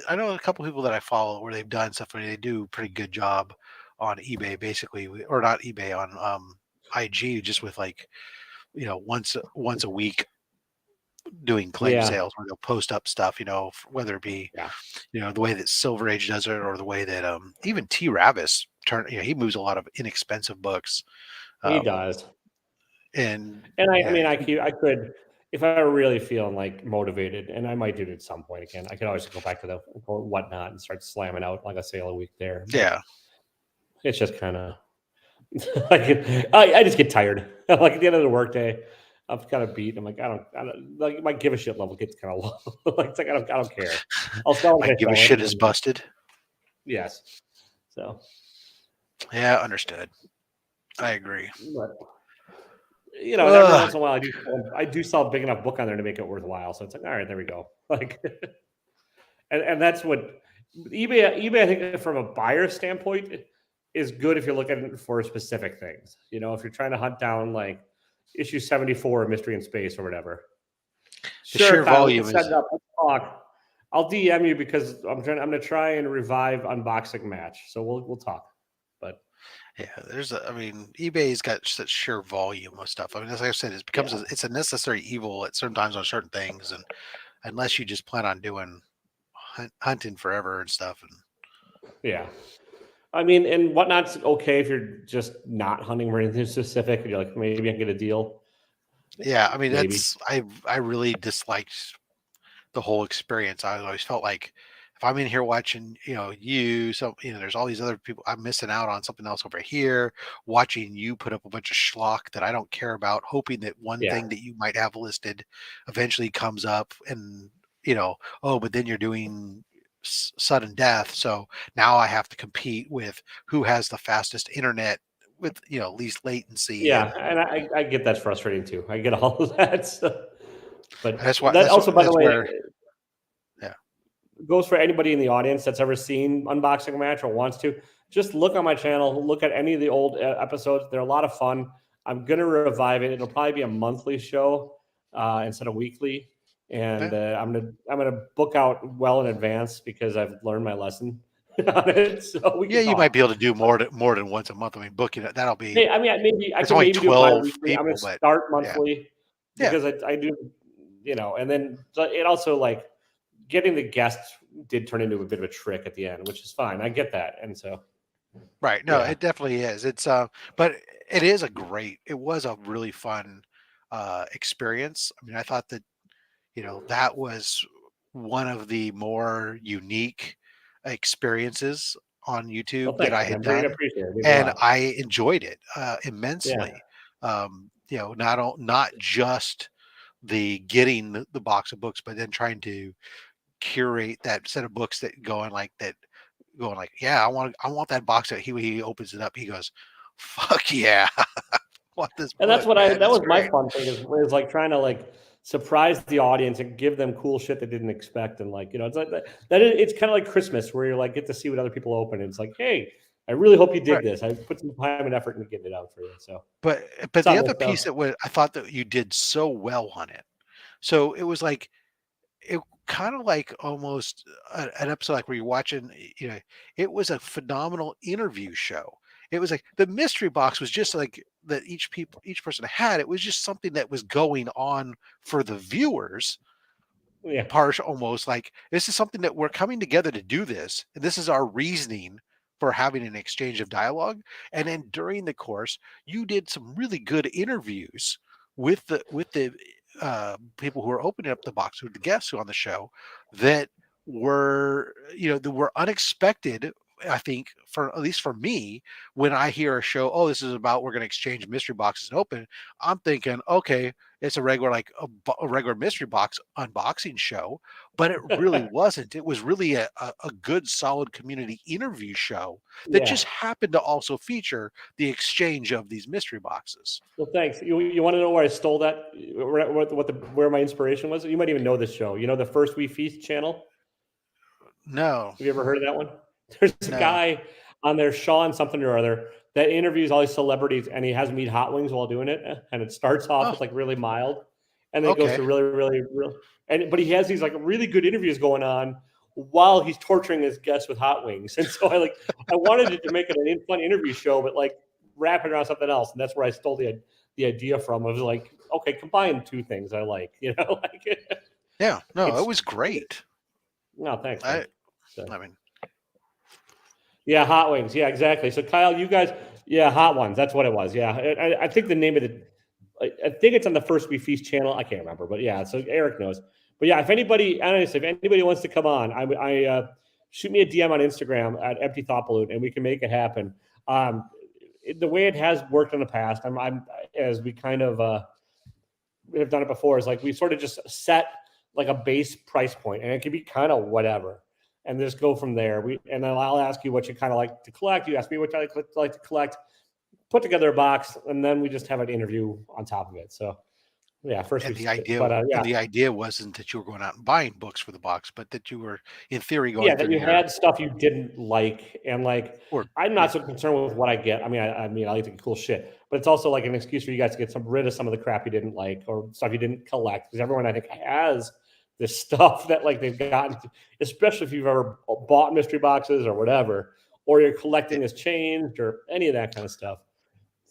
I know a couple people that I follow where they've done stuff where they do a pretty good job on eBay, basically, or not eBay, on IG, just with like, once a week doing claim Yeah. sales where they'll post up stuff, whether it be, Yeah. the way that Silver Age does it, or the way that even T. Ravis he moves a lot of inexpensive books. He Um, does. and I mean, I could, if I were really feeling like motivated, and I might do it at some point again, I could always go back to the whatnot and start slamming out like a sale a week there. But yeah, it's just kind of, I just get tired. Like at the end of the workday, I'm kind of beat. I'm like, I don't like my give a shit level gets kind of low. Like, it's like I don't care. I'll sell it. like give a shit is busted. Yes. So. Yeah, understood. I agree. But, every once in a while I do sell a big enough book on there to make it worthwhile. So it's like, all right, there we go. Like, and that's what eBay. I think from a buyer standpoint is good if you're looking for specific things. If you're trying to hunt down like issue 74 of Mystery in Space or whatever. The sheer Kyle, volume set it up. Let's talk. I'll DM you because I'm going to try and revive Unboxing Match. So we'll talk. But yeah, eBay's got such sheer volume of stuff. I mean, as I said, it becomes it's a necessary evil at certain times on certain things, and unless you just plan on doing hunting forever and stuff. And yeah, I mean, and whatnot's okay if you're just not hunting for anything specific. And you're like, maybe I can get a deal. Yeah, I mean, maybe. I really disliked the whole experience. I always felt like if I'm in here watching, there's all these other people, I'm missing out on something else over here, watching you put up a bunch of schlock that I don't care about, hoping that one thing that you might have listed eventually comes up, and but then you're doing sudden death. So now I have to compete with who has the fastest internet with, least latency. Yeah. And I get that's frustrating too. I get all of that. So, but that's why, that also, by the way, goes for anybody in the audience that's ever seen Unboxing Match or wants to. Just look on my channel, look at any of the old episodes. They're a lot of fun. I'm gonna revive it. It'll probably be a monthly show instead of weekly, and I'm gonna book out well in advance because I've learned my lesson on it. So you might be able to do more than once a month. I mean, booking it, that'll be. Hey, I mean, maybe I can only maybe 12 do bi-weekly. people, I'm gonna start monthly because I do, and then it also like getting the guests did turn into a bit of a trick at the end, which is fine. I get that, and so. Right. No, it definitely is. It's but it was a really fun experience. I mean, I thought that, that was one of the more unique experiences on YouTube that I had done, and I enjoyed it immensely. Not just the getting the box of books, but then trying to curate that set of books that going like, yeah, I want that box that he opens it up, he goes, fuck yeah. I want this and book, that's what man. that was my fun thing is like trying to like surprise the audience and give them cool shit they didn't expect, and like it's like it's kind of like Christmas where you're like get to see what other people open, and it's like, hey, I really hope you dig this. I put some time and effort into getting it out for you. So but the other piece that I thought that you did so well on it, so it was like it kind of like almost an episode like where you're watching, it was a phenomenal interview show. It was like the mystery box was just like that each person had. It was just something that was going on for the viewers. Partial, almost like this is something that we're coming together to do this, and this is our reasoning for having an exchange of dialogue. And then during the course, you did some really good interviews with the people who are opening up the box, with the guests who are on the show, that were that were unexpected. I think for at least for me, when I hear a show, oh, this is about we're going to exchange mystery boxes and open, I'm thinking, okay, it's a regular a regular mystery box unboxing show, but it really wasn't. It was really a good, solid community interview show that just happened to also feature the exchange of these mystery boxes. Well, thanks. You want to know where I stole that? Where my inspiration was? You might even know this show. The First We Feast channel? No. Have you ever heard of that one? There's a No. guy on there, Sean something or other, that interviews all these celebrities, and he has them eat hot wings while doing it. And it starts off Oh, with like really mild, and then it goes okay. to really, really, real. And but he has these like really good interviews going on while he's torturing his guests with hot wings. And so I wanted it to make it a fun interview show, but like wrap it around something else. And that's where I stole the idea from. I was like, okay, combine two things I like, like Yeah. No, it's it was great. no thanks, man. I mean, Yeah, hot wings. Yeah, exactly. So Kyle, you guys, yeah, hot ones. That's what it was. Yeah, I think the name of it. I think it's on the First We Feast channel. I can't remember, but yeah. So Eric knows. But yeah, if anybody, honestly, if anybody wants to come on, shoot me a DM on Instagram at Empty Thought Balloon, and we can make it happen. The way it has worked in the past, I'm as we kind of have done it before, is like we sort of just set like a base price point, and it can be kind of whatever, and just go from there. And then I'll ask you what you kind of like to collect. You ask me what I like to collect. Put together a box, and then we just have an interview on top of it. So, yeah, first. and We, the idea, but and yeah, the idea wasn't that you were going out and buying books for the box, but that you were, in theory, going yeah, that through you had stuff you didn't like, and like or I'm not so concerned with what I get. I mean, I like to get cool shit, but it's also like an excuse for you guys to get rid of some of the crap you didn't like or stuff you didn't collect, because everyone I think has this stuff that like they've gotten, especially if you've ever bought mystery boxes or whatever, or your collecting has changed or any of that kind of stuff.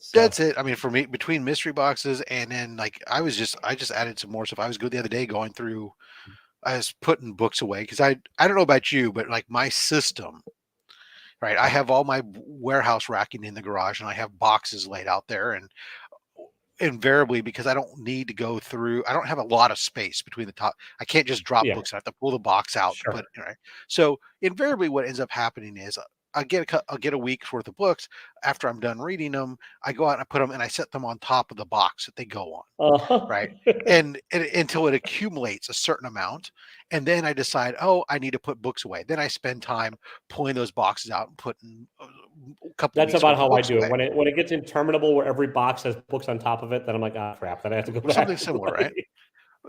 So. That's it. I mean, for me, between mystery boxes and then like I just added some more stuff. I was good the other day going through. I was putting books away because I don't know about you, but like my system, right? I have all my warehouse racking in the garage, and I have boxes laid out there, and invariably, because I don't need to go through, I don't have a lot of space between the top. I can't just drop Yeah. books. I have to pull the box out Sure. and put right. So invariably, what ends up happening is I'll get a week's worth of books. After I'm done reading them, I go out and I put them and I set them on top of the box that they go on, right? And until it accumulates a certain amount, and then I decide, oh, I need to put books away. Then I spend time pulling those boxes out and putting a couple. That's weeks about worth how of I books do away. it. When it gets interminable, where every box has books on top of it, then I'm like, ah, crap. Then I have to go back. Something similar, right?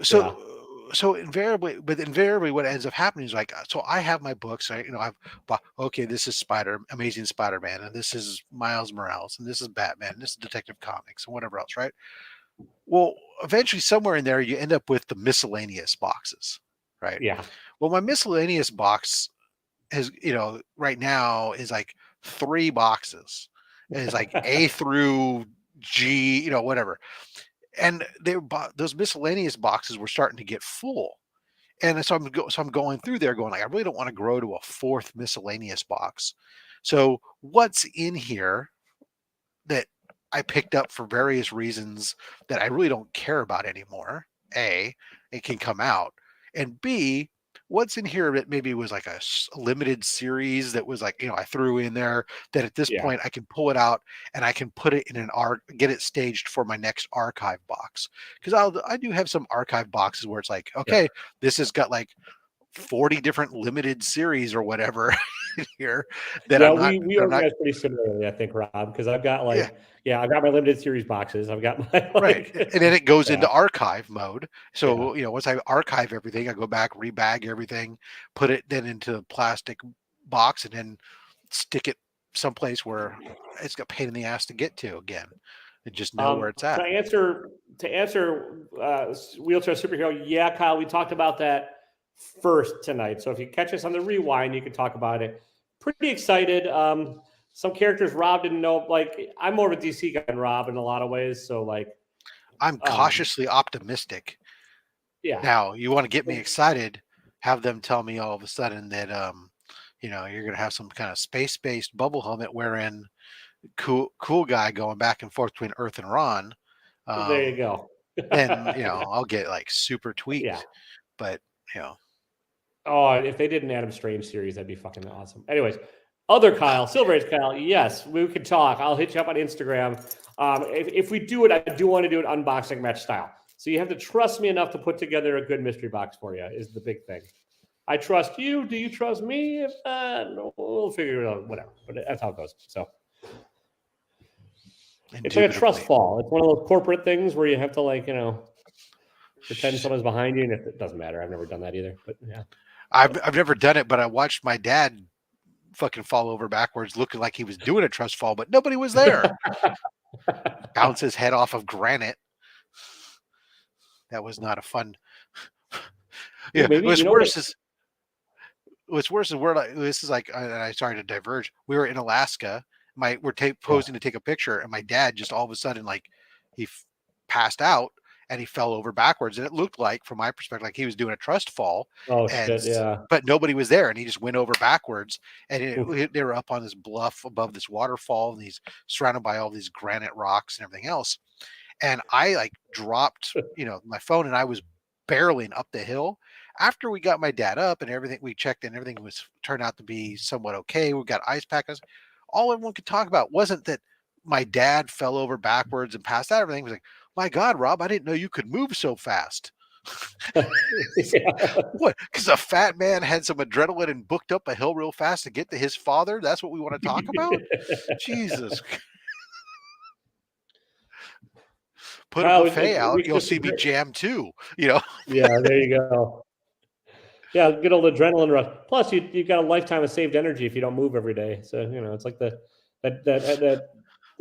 So, so invariably, what ends up happening is like, so I have my books. I've bought. Okay, this is Amazing Spider-Man, and this is Miles Morales, and this is Batman, and this is Detective Comics, and whatever else, right? Well, eventually, somewhere in there, you end up with the miscellaneous boxes, right? Yeah. Well, my miscellaneous box has, right now is like 3 boxes. And it's like A through G, whatever. And those miscellaneous boxes were starting to get full. And so I'm going through there going like, I really don't want to grow to a 4th miscellaneous box. So what's in here that I picked up for various reasons that I really don't care about anymore? A, it can come out. And B, what's in here that maybe was like a limited series that was like, I threw in there that at this point I can pull it out and I can put it in get it staged for my next archive box. Because I do have some archive boxes where it's like, okay, this has got like 40 different limited series or whatever in here that we organize pretty similarly, I think, Rob, because I've got I've got my limited series boxes. I've got my right, and then it goes into Yeah. archive mode. So once I archive everything, I go back, rebag everything, put it then into a plastic box, and then stick it someplace where it's got pain in the ass to get to again, and just know where it's at. To answer wheelchair superhero, yeah, Kyle, we talked about that first tonight. So if you catch us on the rewind, you can talk about it. Pretty excited. Some characters Rob didn't know. Like, I'm more of a DC guy than Rob in a lot of ways. So like, I'm cautiously optimistic. Yeah. Now you want to get me excited, have them tell me all of a sudden that you're going to have some kind of space-based bubble helmet wearing cool guy going back and forth between Earth and Ron. There you go. Then I'll get like super tweaked. Yeah. But oh, if they did an Adam Strange series, that'd be fucking awesome. Anyways, other Kyle, Silver Age Kyle, yes, we could talk. I'll hit you up on Instagram. If we do it, I do want to do it unboxing match style. So you have to trust me enough to put together a good mystery box for you is the big thing. I trust you. Do you trust me? If no, we'll figure it out. Whatever. But that's how it goes. So it's like a trust fall. It's one of those corporate things where you have to pretend someone's behind you, and if it doesn't matter. I've never done that either. But yeah, I've never done it, but I watched my dad fucking fall over backwards, looking like he was doing a trust fall, but nobody was there. Bounce his head off of granite. That was not a fun. Yeah, Maybe what's worse is we're like, this is like, I sorry to diverge. We were in Alaska. We're posing to take a picture, and my dad just all of a sudden, like, he passed out and he fell over backwards, and it looked like, from my perspective, like he was doing a trust fall. Oh And shit! Yeah. but nobody was there, and he just went over backwards. And Oof. they were up on this bluff above this waterfall, and he's surrounded by all these granite rocks and everything else. And I like dropped, my phone, and I was barreling up the hill. After we got my dad up and everything, we checked, and everything was turned out to be somewhat okay. We got ice packers. All everyone could talk about wasn't that my dad fell over backwards and passed out. Everything was like, my God, Rob, I didn't know you could move so fast. Yeah. What? Because a fat man had some adrenaline and booked up a hill real fast to get to his father? That's what we want to talk about? Jesus. Put a Kyle, buffet out, we you'll should- see me jam too. Yeah, there you go. Yeah, good old adrenaline rush. Plus, you've got a lifetime of saved energy if you don't move every day. So it's like the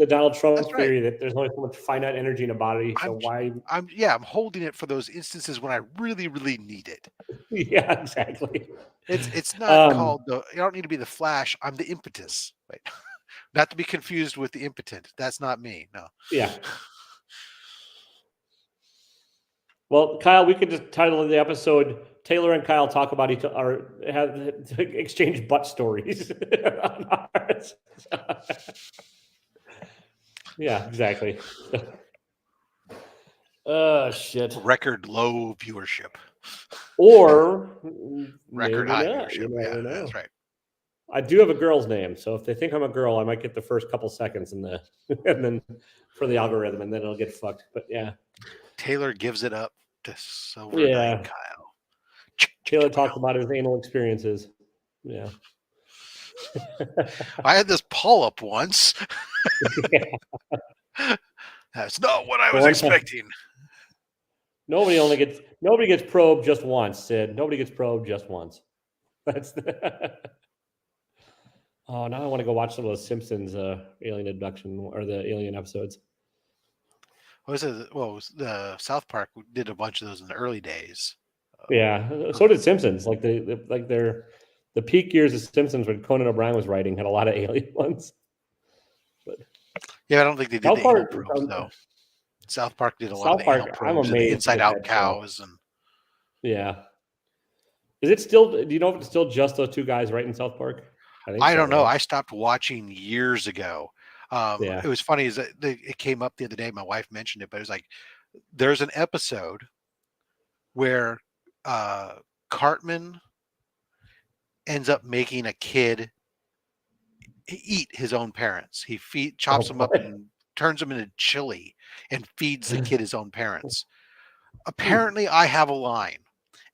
Donald Trump That's right. theory that there's only so much finite energy in a body. So why? I'm holding it for those instances when I really, really need it. Yeah, exactly. It's not called you don't need to be the Flash. I'm the impetus. Wait. Not to be confused with the impotent. That's not me. No. Yeah. Well, Kyle, we could just title the episode "Taylor and Kyle talk about each or have exchange butt stories." Yeah, exactly. Oh shit. Record low viewership. Or Record maybe high not. viewership. You never know. That's right. I do have a girl's name, so if they think I'm a girl, I might get the first couple seconds in the and then for the algorithm, and then it'll get fucked. But yeah. Taylor gives it up to Silver Yeah. Knight Kyle. Taylor talked about his anal experiences. Yeah. I had this polyp once. Yeah. That's not what I was One time. expecting. Nobody gets probed just once, Sid. Nobody gets probed just once. That's Oh, now I want to go watch some of those Simpsons alien abduction or the alien episodes. What was it? Well, the South Park did a bunch of those in the early days. Yeah, so did Simpsons. Like the peak years of Simpsons when Conan O'Brien was writing had a lot of alien ones. But Yeah, I don't think they did South the anal Park- probes though. South Park did a lot South of the anal Park, I'm probes and the amazed inside at out that show. cows and Yeah. Is it still? Do you know if it's still just those two guys writing South Park? think I so, don't know. right? I stopped watching years ago. Yeah. It was funny is that it came up the other day. My wife mentioned it, but it was like there's an episode where Cartman ends up making a kid eat his own parents. He chops them up what? and turns them into chili and feeds the kid his own parents. Apparently, I have a line.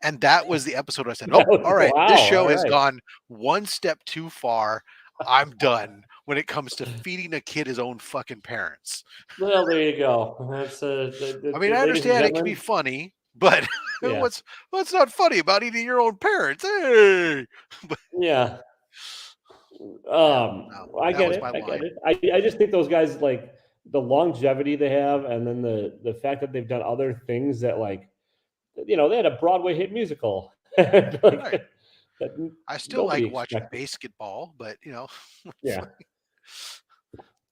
And that was the episode where I said, oh, all right, this Wow, show all has right. gone one step too far. I'm done when it comes to feeding a kid his own fucking parents. Well, there you go. That's I mean, I understand it can be funny, but Yeah. what's not funny about eating your own parents? Hey, Yeah. I that get was it. my I get line. it. I just think those guys, like the longevity they have, and then the fact that they've done other things that, like, they had a Broadway hit musical. Like, Right. that I still like nobody watching expected. basketball, but Yeah.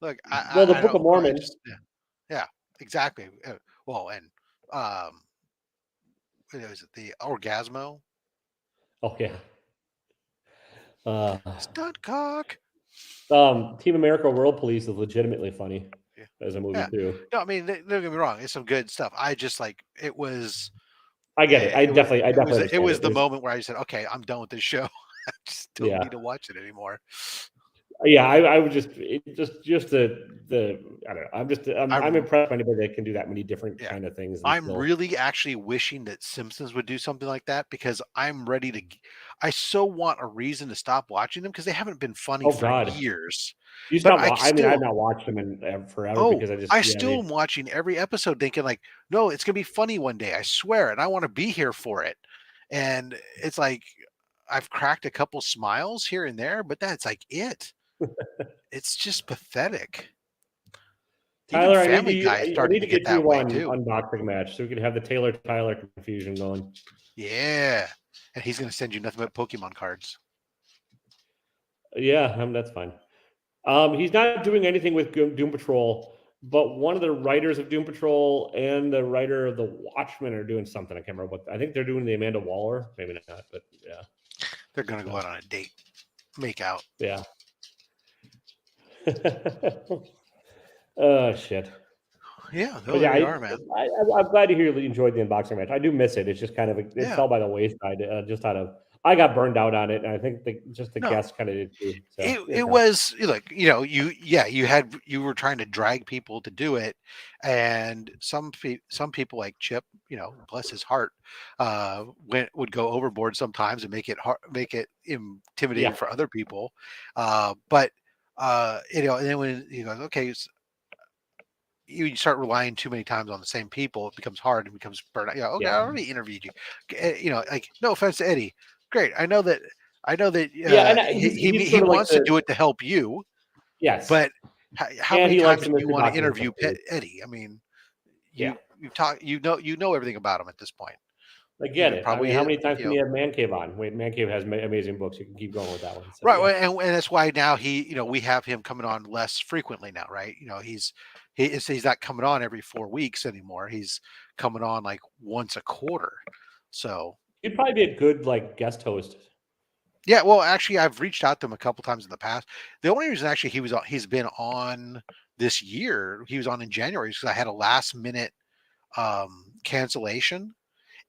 look, Well, the I Book of don't. I Mormon. just, yeah, exactly. Well, and what is it? The Orgasmo Oh yeah. stunt cock. Team America World Police is legitimately funny Yeah. as a movie Yeah. too. No, I mean, don't get me wrong. It's some good stuff. I just like it was. I get it. I definitely It understand was it. the moment where I said, "Okay, I'm done with this show. I just don't Yeah. need to watch it anymore." Yeah, I would just the I don't know. I'm impressed by anybody that can do that many different Yeah. kind of things. and I'm still- really actually wishing that Simpsons would do something like that because I'm ready to. I so want a reason to stop watching them because they haven't been funny Oh, for God. years. You but stop. I I've still- not watched them in forever Oh, because I just I still am watching every episode thinking like, no, it's gonna be funny one day. I swear, and I want to be here for it. And it's like, I've cracked a couple smiles here and there, but that's like it. It's just pathetic. Even Tyler, Family Guy is I starting need to to get get you that way one too. unboxing match so we can have the Taylor Tyler confusion going. Yeah, and he's going to send you nothing but Pokemon cards. Yeah, that's fine. He's not doing anything with Doom Patrol, but one of the writers of Doom Patrol and the writer of The Watchmen are doing something. I can't remember what. I think they're doing the Amanda Waller. Maybe not, but yeah. They're going to go out on a date, make out. Yeah. Oh shit. Yeah, But no, yeah, there you are, man. I'm glad to hear you enjoyed the unboxing match. I do miss it. It's just kind of it Yeah. fell by the wayside. Just out of I got burned out on it, and I think the No. guests kind of did too. So It was like, you were trying to drag people to do it, and some people like Chip, bless his heart, would go overboard sometimes and make it intimidating Yeah. for other people, but and then when you go, okay, you start relying too many times on the same people, it becomes hard and becomes burnout. Yeah, okay, I already interviewed you. Like, no offense to Eddie, great. I know that Yeah, and he's he sort of like wants to do it to help you, yes, but how and many he likes times to do miss you the want to document interview too. Eddie? I mean, Yeah. you've talked, you know everything about him at this point. I get it. I mean, Probably, how many times can you have Man Cave on? Wait, Man Cave has amazing books. You can keep going with that one. So, right. yeah. And that's why now we have him coming on less frequently now, right? He's not coming on every 4 weeks anymore. He's coming on like once a quarter. So He'd probably be a good like guest host. yeah, well, actually, I've reached out to him a couple times in the past. The only reason actually he's been on this year, he was on in January, because I had a last minute cancellation,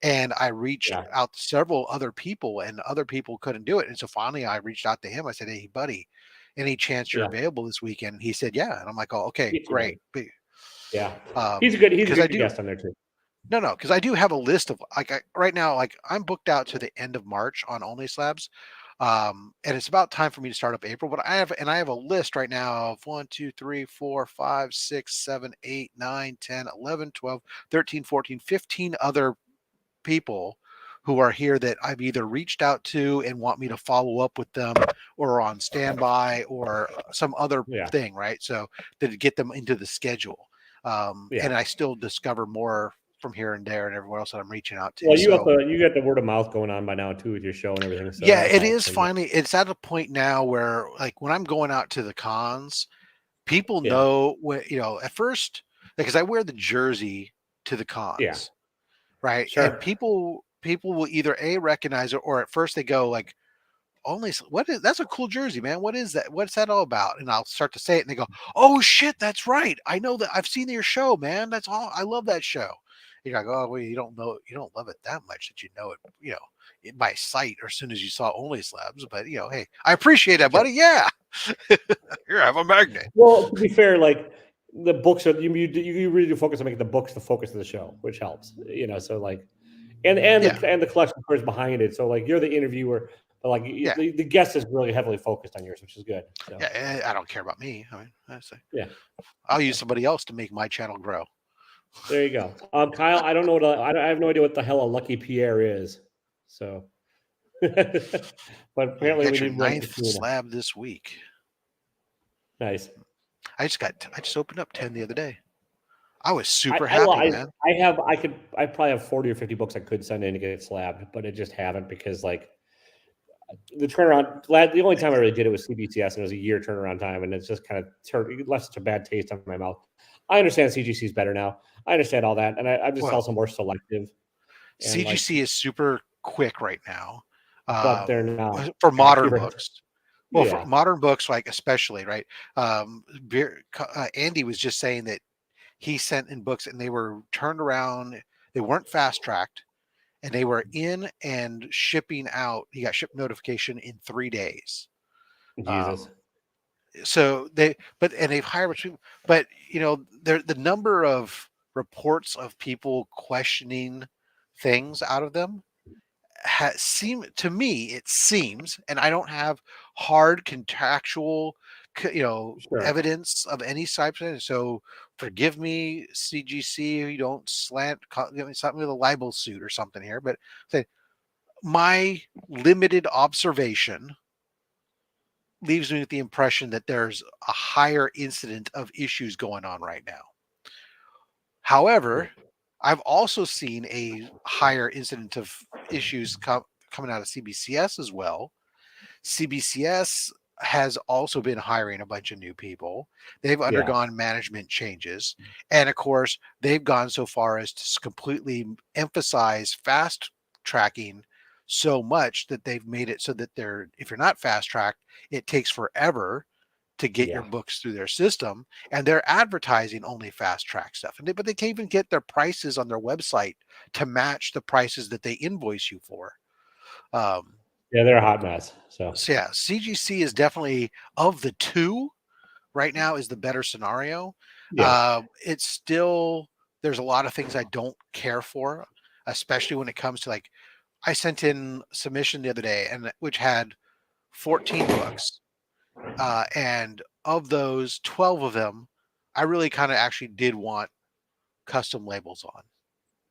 and I reached Yeah. out to several other people, and other people couldn't do it. And so finally, I reached out to him. I said, "Hey, buddy, any chance you're Yeah. available this weekend?" And he said, "Yeah." And I'm like, "Oh, okay, Get you one. great." Yeah. He's a Because I good do. guest on there too. No, because I do have a list of right now, like I'm booked out to the end of March on Only Slabs. And it's about time for me to start up April, but I have a list right now of 1, 2, 3, 4, 5, 6, 7, 8, 9, 10, 11, 12, 13, 14, 15 other people who are here that I've either reached out to and want me to follow up with them, or on standby, or some other Yeah. thing, right? So to get them into the schedule. Yeah. And I still discover more from here and there and everywhere else that I'm reaching out to. Well, So you got the word of mouth going on by now too with your show and everything. So yeah, that it helps. is finally, it's at a point now where, like, when I'm going out to the cons, people Yeah. know when, at first, because I wear the jersey to the Yeah. cons, right? Sure. And people will either recognize it, or at first they go like, that's a cool jersey, man. What is that? What's that all about? And I'll start to say it, and they go, "Oh shit, that's right. I know that. I've seen your show, man. That's all. I love that show." You're like, "Oh, well, you don't love it that much that you know it, by sight, or as soon as you saw Only Slabs." But hey, I appreciate that, Sure. buddy. Yeah, here, have a magnet. Well, to be fair, like the books are you really do focus on making the books the focus of the show, which helps. So like, and Yeah, the collection of behind it. So like you're the interviewer, but like yeah, the guest is really heavily focused on yours, which is good. So yeah. I don't care about me. I mean, yeah, I'll use somebody else to make my channel grow. there you go. Kyle, I don't know I have no idea what the hell a Lucky Pierre is. So, but apparently You we got your need one. 9th slab this week. Nice. I just opened up 10 the other day. I was super happy, man. I probably have 40 or 50 books I could send in to get it slabbed, but I just haven't because like the turnaround. The only time I really did it was CBCS, and it was a year turnaround time, and it's just kind of left such a bad taste on my mouth. I understand CGC is better now. I understand all that, and I'm just also more selective. CGC is super quick right now, but they're not for modern accurate. books. Well, for modern books, like especially, right? Andy was just saying that he sent in books and they were turned around. They weren't fast tracked, and they were in and shipping out. He got ship notification in 3 days. Jesus. So they've hired, but the number of reports of people questioning things out of them it seems, and I don't have hard contractual evidence of any type. So forgive me, CGC, you don't slap me with a libel suit or something here, but say my limited observation leaves me with the impression that there's a higher incident of issues going on right now. However, I've also seen a higher incident of issues coming out of CBCS as well. CBCS has also been hiring a bunch of new people. They've undergone management changes. And of course, they've gone so far as to completely emphasize fast tracking so much that they've made it so that if you're not fast tracked, it takes forever to get your books through their system, and they're advertising only fast track stuff. But they can't even get their prices on their website to match the prices that they invoice you for. They're a hot mess. So yeah, CGC is definitely, of the two right now, is the better scenario. It's still, there's a lot of things I don't care for, especially when it comes to, like, I sent in submission the other day, and which had 14 books. And of those, 12 of them, I really kind of actually did want custom labels on.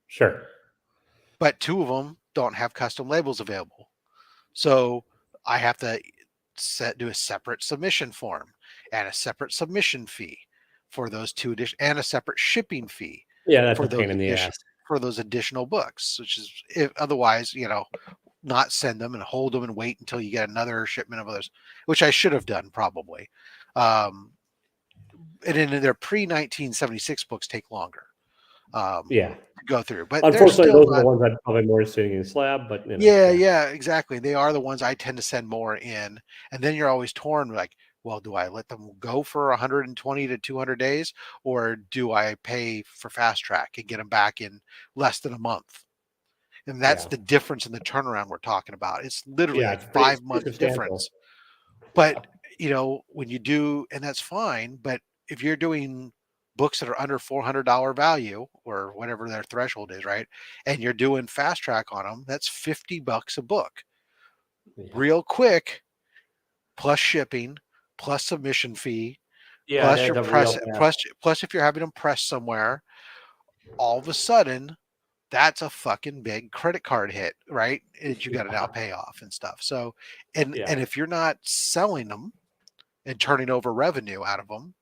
Sure. But 2 of them don't have custom labels available. So I have to do a separate submission form and a separate submission fee for those 2 and a separate shipping fee. That's for a pain in the ass. For those additional books, which is, otherwise, not send them and hold them and wait until you get another shipment of others, which I should have done probably. And in their pre-1976 books take longer. To go through, but unfortunately, those are the ones I'm probably more sitting in slab. But exactly. They are the ones I tend to send more in, and then you're always torn. Like, well, do I let them go for 120 to 200 days, or do I pay for fast track and get them back in less than a month? And that's the difference in the turnaround we're talking about. It's literally like 5 month difference. But when you do, and that's fine. But if you're doing books that are under $400 value or whatever their threshold is, right, and you're doing fast track on them, that's $50 a book, real quick, plus shipping, plus submission fee, plus your press, plus if you're having them press somewhere, all of a sudden, that's a fucking big credit card hit, right? And you got to now pay off and stuff. So, and if you're not selling them and turning over revenue out of them,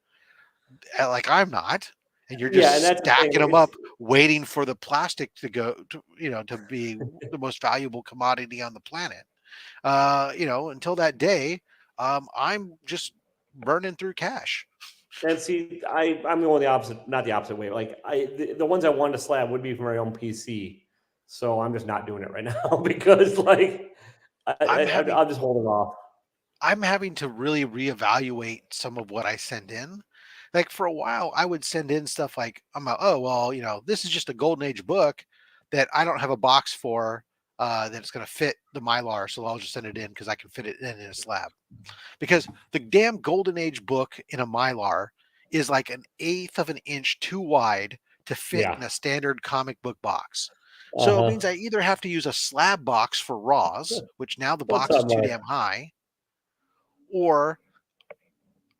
like I'm not, and you're just stacking them up, waiting for the plastic to go to be the most valuable commodity on the planet. Until that day, I'm just burning through cash. And see, I'm going the opposite, not the opposite way. Like the ones I wanted to slab would be for my own PC. So I'm just not doing it right now because I'm just holding off. I'm having to really reevaluate some of what I send in. Like for a while, I would send in stuff like, this is just a Golden Age book that I don't have a box for that it's going to fit the Mylar. So I'll just send it in because I can fit it in a slab. Because the damn Golden Age book in a Mylar is like 1/8 of an inch too wide to fit in a standard comic book box. So it means I either have to use a slab box for raws, which now the box is too damn high, or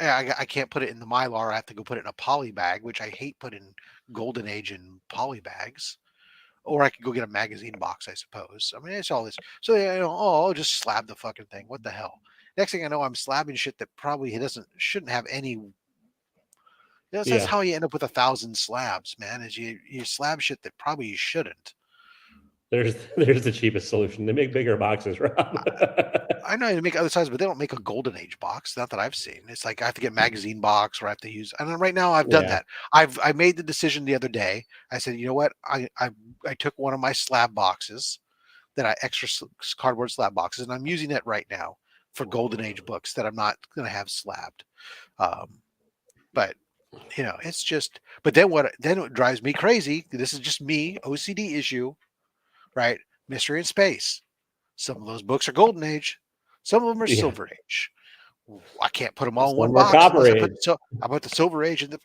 I can't put it in the Mylar. I have to go put it in a poly bag, which I hate putting Golden Age in poly bags. Or I could go get a magazine box, I suppose. I mean, it's all this. So, I'll just slab the fucking thing. What the hell? Next thing I know, I'm slabbing shit that probably shouldn't have any. That's how you end up with 1,000 slabs, man. Is you slab shit that probably you shouldn't. There's the cheapest solution. They make bigger boxes, Rob. I know they make other sizes, but they don't make a Golden Age box. Not that I've seen. It's like I have to get magazine box, or I have to use. And right now, I've done that. I made the decision the other day. I said, you know what? I took one of my slab boxes, that I extra cardboard slab boxes, and I'm using it right now for Golden Age books that I'm not going to have slabbed. But it's just. But then what drives me crazy? This is just me, OCD issue, right? Mystery in Space. Some of those books are Golden Age. Some of them are Silver Age. I can't put them all in one box. I put the Silver Age in the.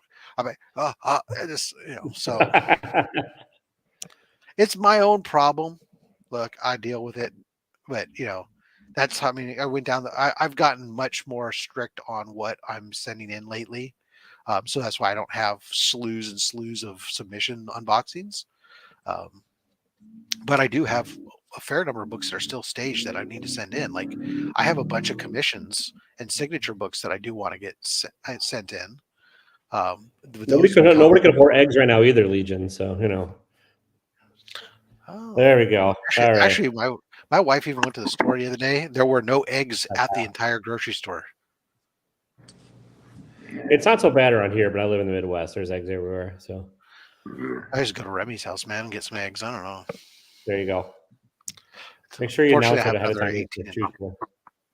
So it's my own problem. Look, I deal with it, but that's how. I mean, I went down. I've gotten much more strict on what I'm sending in lately, so that's why I don't have slews and slews of submission unboxings. But I do have a fair number of books that are still staged that I need to send in. Like I have a bunch of commissions and signature books that I do want to get sent in. Nobody can afford eggs right now either, Legion. So Oh, there we go. All right. Actually, my wife even went to the store the other day. There were no eggs at the entire grocery store. It's not so bad around here, but I live in the Midwest. There's eggs everywhere. So I just go to Remy's house, man, and get some eggs. I don't know. there you go. Make sure you announce it ahead of time.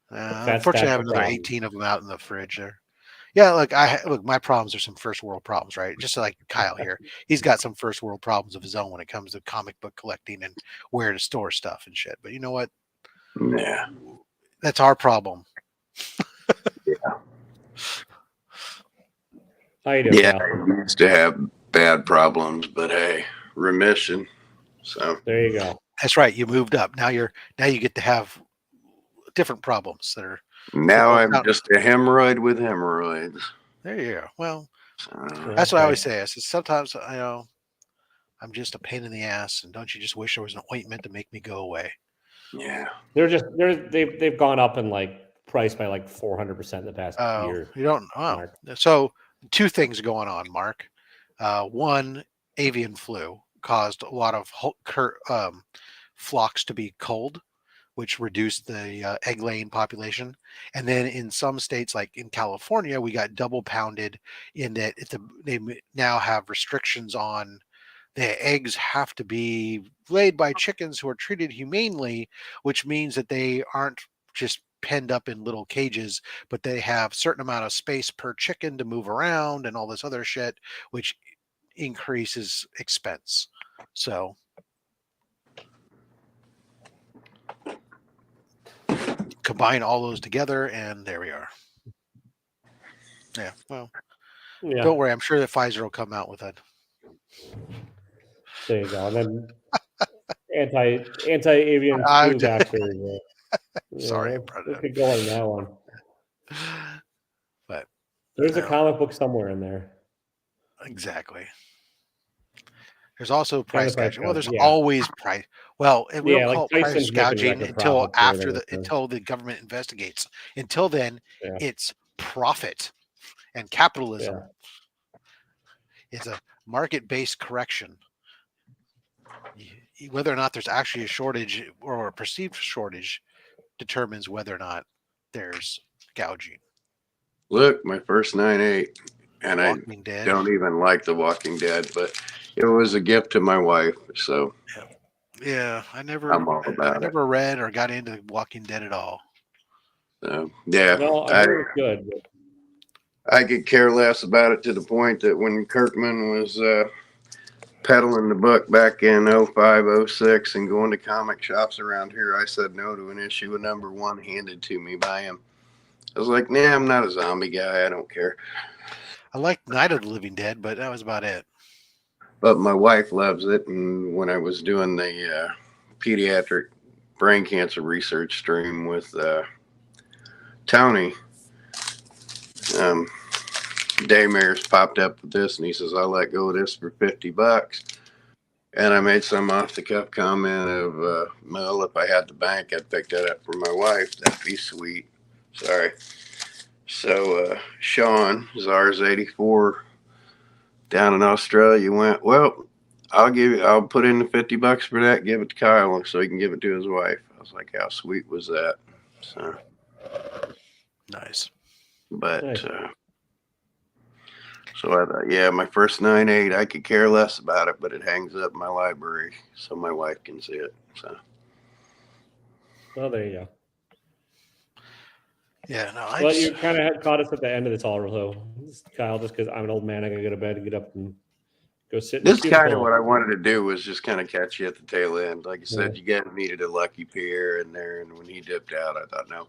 Unfortunately, I have another 18 of them out in the fridge there. Yeah, look, my problems are some first world problems, right? Just like Kyle here, he's got some first world problems of his own when it comes to comic book collecting and where to store stuff and shit. But you know what? Yeah, that's our problem. Yeah. How you doing? Yeah, I used to have bad problems, but hey, remission. So there you go. That's right. You moved up. Now you get to have different problems that are. Now I'm just a hemorrhoid with hemorrhoids. There you go. Well, that's what I always say. I said sometimes I'm just a pain in the ass, and don't you just wish there was an ointment to make me go away? Yeah, they've gone up in price by 400% in the past year. You don't. Oh. So two things going on, Mark. One, avian flu caused a lot of flocks to be culled, which reduced the egg laying population. And then in some states, like in California, we got double pounded in that they now have restrictions on the eggs have to be laid by chickens who are treated humanely, which means that they aren't just penned up in little cages, but they have a certain amount of space per chicken to move around and all this other shit, which increases expense. So combine all those together, and there we are. Yeah, well, don't worry. I'm sure that Pfizer will come out with it. There you go. And then anti-avian flu vaccine. Sorry, we could go on that one. But there's a comic book somewhere in there. Exactly. There's also price gouging. Well, there's always price. Well, we don't call it price gouging until until the government investigates. Until then, it's profit and capitalism. It's a market-based correction. Whether or not there's actually a shortage or a perceived shortage determines whether or not there's gouging. Look, my first 9/8, and I don't even like The Walking Dead, but it was a gift to my wife. So yeah, I'm never read or got into Walking Dead at all. Yeah, no, I heard it's good. I could care less about it to the point that when Kirkman was peddling the book back in 05, 06 and going to comic shops around here, I said no to an issue of #1 handed to me by him. I was like, nah, I'm not a zombie guy. I don't care. I like Night of the Living Dead, but that was about it. But my wife loves it. And when I was doing the pediatric brain cancer research stream with Tony, Daymare's popped up with this, and he says, I'll let go of this for $50. And I made some off the cuff comment of, well, if I had the bank, I'd pick that up for my wife. That'd be sweet. Sorry. So Sean, Zars84 down in Australia went, well, I'll put in the $50 for that, give it to Kyle so he can give it to his wife. I was like, how sweet was that? So nice. But so I thought, yeah, my first 9/8, I could care less about it, but it hangs up in my library so my wife can see it. So well, there you go. Yeah, no. Well, you kind of caught us at the end of this all, though, Kyle. Just because I'm an old man, I gotta go to bed and get up and go sit. This is kind of what I wanted to do, was just kind of catch you at the tail end. Like I said, you guys needed a lucky Pierre in there, and when he dipped out, I thought, no,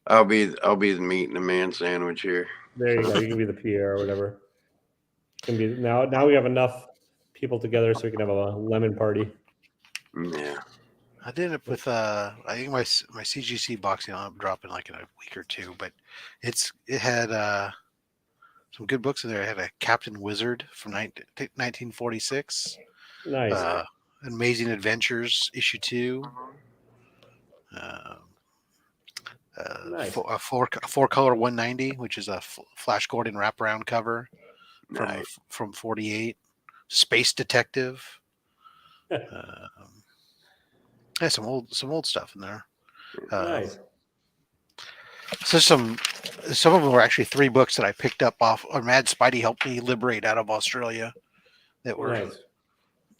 I'll be the meat and the man sandwich here. There you go. You can be the Pierre or whatever. Can be now. We have enough people together so we can have a lemon party. Yeah. I did it with I think my CGC boxing I'll drop in like in a week or two, but it had some good books in there. It had a Captain Wizard from 1946. Nice. Amazing Adventures issue 2. Nice. A four color 190, which is a Flash Gordon wraparound cover from 48. Space Detective. Yeah, some old stuff in there. Nice. So some of them were actually 3 books that I picked up off, or Mad Spidey helped me liberate out of Australia, that were Nice.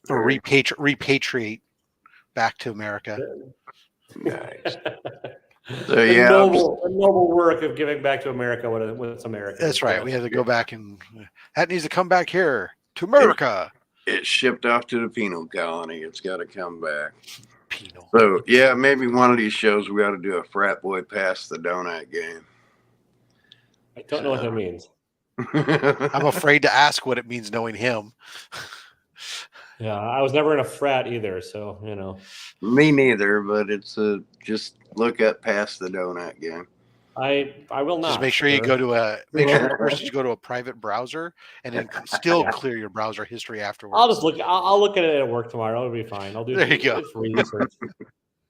or repatriate back to America. Nice. So The yeah, noble work of giving back to America when it's America. That's right. We had to go back, and that needs to come back here to America. it's shipped off to the penal colony. It's got to come back. Penal. So yeah, maybe one of these shows we ought to do a frat boy pass the donut game. I don't know what that means. I'm afraid to ask what it means, knowing him. Yeah, I was never in a frat either, so you know. Me neither, but it's just look up pass the donut game. I will not. Just make sure you go to first you go to a private browser, and then still clear your browser history afterwards. I'll just look. I'll look at it at work tomorrow. It'll be fine. I'll do. There you go. It's research.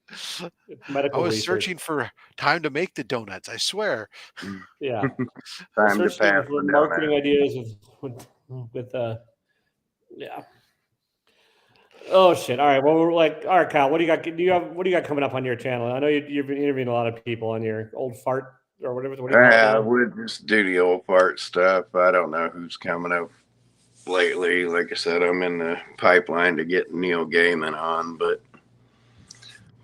It's medical I was research. searching for time to make the donuts. I swear. Yeah. Time to Searching pass for the marketing donut. ideas with yeah. Oh shit! All right. Well, we're like, all right, Kyle. What do you got? What do you got coming up on your channel? I know you've been interviewing a lot of people on your old fart or whatever. What do you call it Yeah, now? we'll just do the old fart stuff. I don't know who's coming up lately. Like I said, I'm in the pipeline to get Neil Gaiman on, but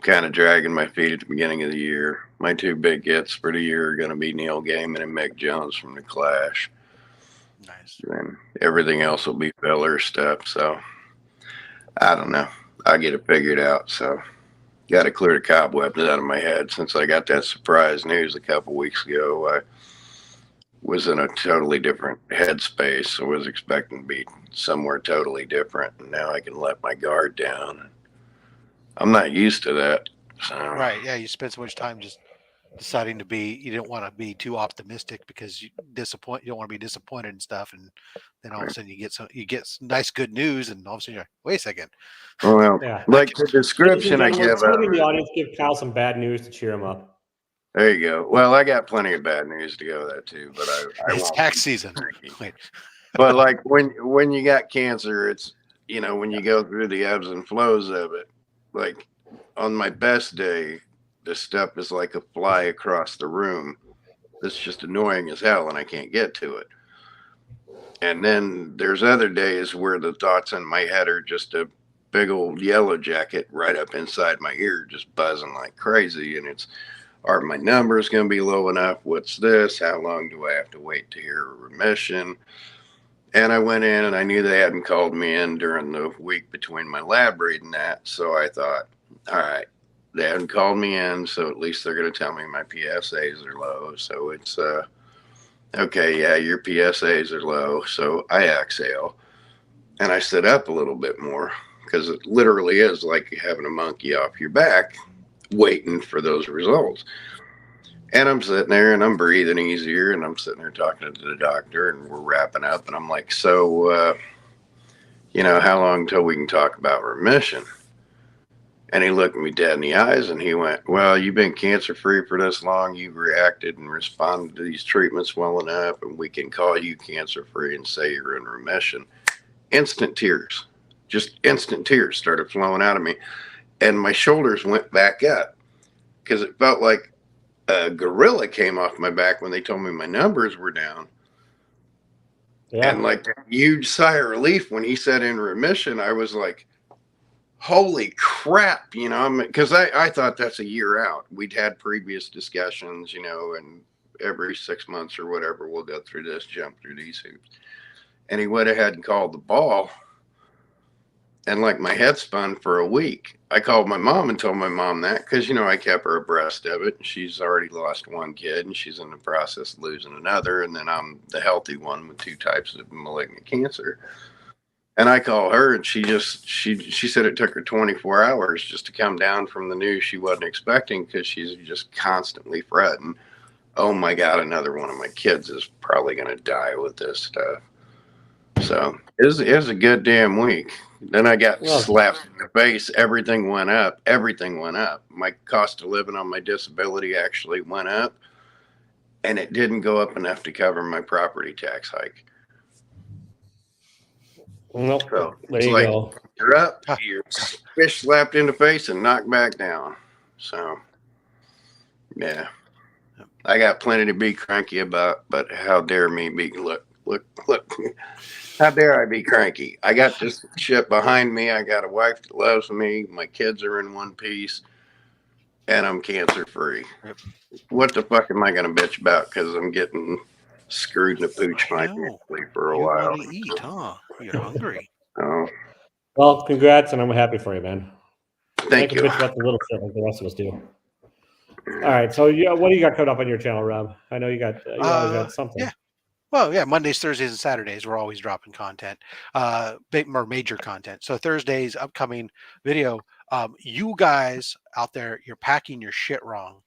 kind of dragging my feet at the beginning of the year. My 2 big hits for the year are going to be Neil Gaiman and Mick Jones from The Clash. Nice. And everything else will be filler stuff. So I don't know. I'll get it figured out. So got to clear the cobwebs out of my head since I got that surprise news a couple weeks ago. I was in a totally different headspace. I was expecting to be somewhere totally different. And now I can let my guard down. I'm not used to that. So. Right. Yeah. You spent so much time just deciding you didn't want to be too optimistic because you don't want to be disappointed and stuff. And then all of a sudden you get some nice, good news. And all of a sudden you're like, wait a second. Well, Yeah. like the description I give Somebody in the out. audience give Kyle some bad news to cheer him up. There you go. Well, I got plenty of bad news to go with that too, but I It's won't. tax season. Wait. But like when you got cancer, it's when you go through the ebbs and flows of it. Like on my best day, the stuff is like a fly across the room. That's just annoying as hell, and I can't get to it. And then there's other days where the thoughts in my head are just a big old yellow jacket right up inside my ear, just buzzing like crazy. And it's, are my numbers going to be low enough? What's this? How long do I have to wait to hear a remission? And I went in and I knew they hadn't called me in during the week between my lab read and that. So I thought, all right, they haven't called me in, so at least they're going to tell me my PSAs are low. So it's, okay, yeah, your PSAs are low. So I exhale and I sit up a little bit more because it literally is like having a monkey off your back waiting for those results. And I'm sitting there and I'm breathing easier and I'm sitting there talking to the doctor and we're wrapping up and I'm like, so, how long until we can talk about remission? And he looked me dead in the eyes and he went, well, you've been cancer free for this long. You've reacted and responded to these treatments well enough and we can call you cancer free and say you're in remission. Instant tears, just instant tears started flowing out of me. And my shoulders went back up because it felt like a gorilla came off my back when they told me my numbers were down. Yeah. And like a huge sigh of relief when he said in remission, I was like, holy crap, because I thought that's a year out. We'd had previous discussions, and every 6 months or whatever, we'll go through this, jump through these hoops. And he went ahead and called the ball. And like my head spun for a week. I called my mom and told my mom that because, I kept her abreast of it. She's already lost 1 kid and she's in the process of losing another. And then I'm the healthy one with 2 types of malignant cancer. And I call her and she said it took her 24 hours just to come down from the news she wasn't expecting because she's just constantly fretting. Oh my God, another one of my kids is probably going to die with this stuff. So it was a good damn week Then I got Well- slapped in the face. Everything went up. Everything went up. My cost of living on my disability actually went up, and it didn't go up enough to cover my property tax hike. Nope. So There it's you like go. you're up, you're fish slapped in the face and knocked back down. So yeah, I got plenty to be cranky about, but how dare me be look. How dare I be cranky? I got this shit behind me. I got a wife that loves me. My kids are in one piece, and I'm cancer free. Yep. What the fuck am I gonna bitch about? Because I'm getting screwed in the pooch I know. financially for a You while. want to eat, huh? You're hungry. Oh, Well, congrats, and I'm happy for you, man. thank You you. bitch about the little shit like the rest of us do. All right, so what do you got coming up on your channel, Rob? I know you always got something. Yeah. Well, yeah, Mondays, Thursdays, and Saturdays, we're always dropping content, big more major content. So Thursday's upcoming video, you guys out there, you're packing your shit wrong,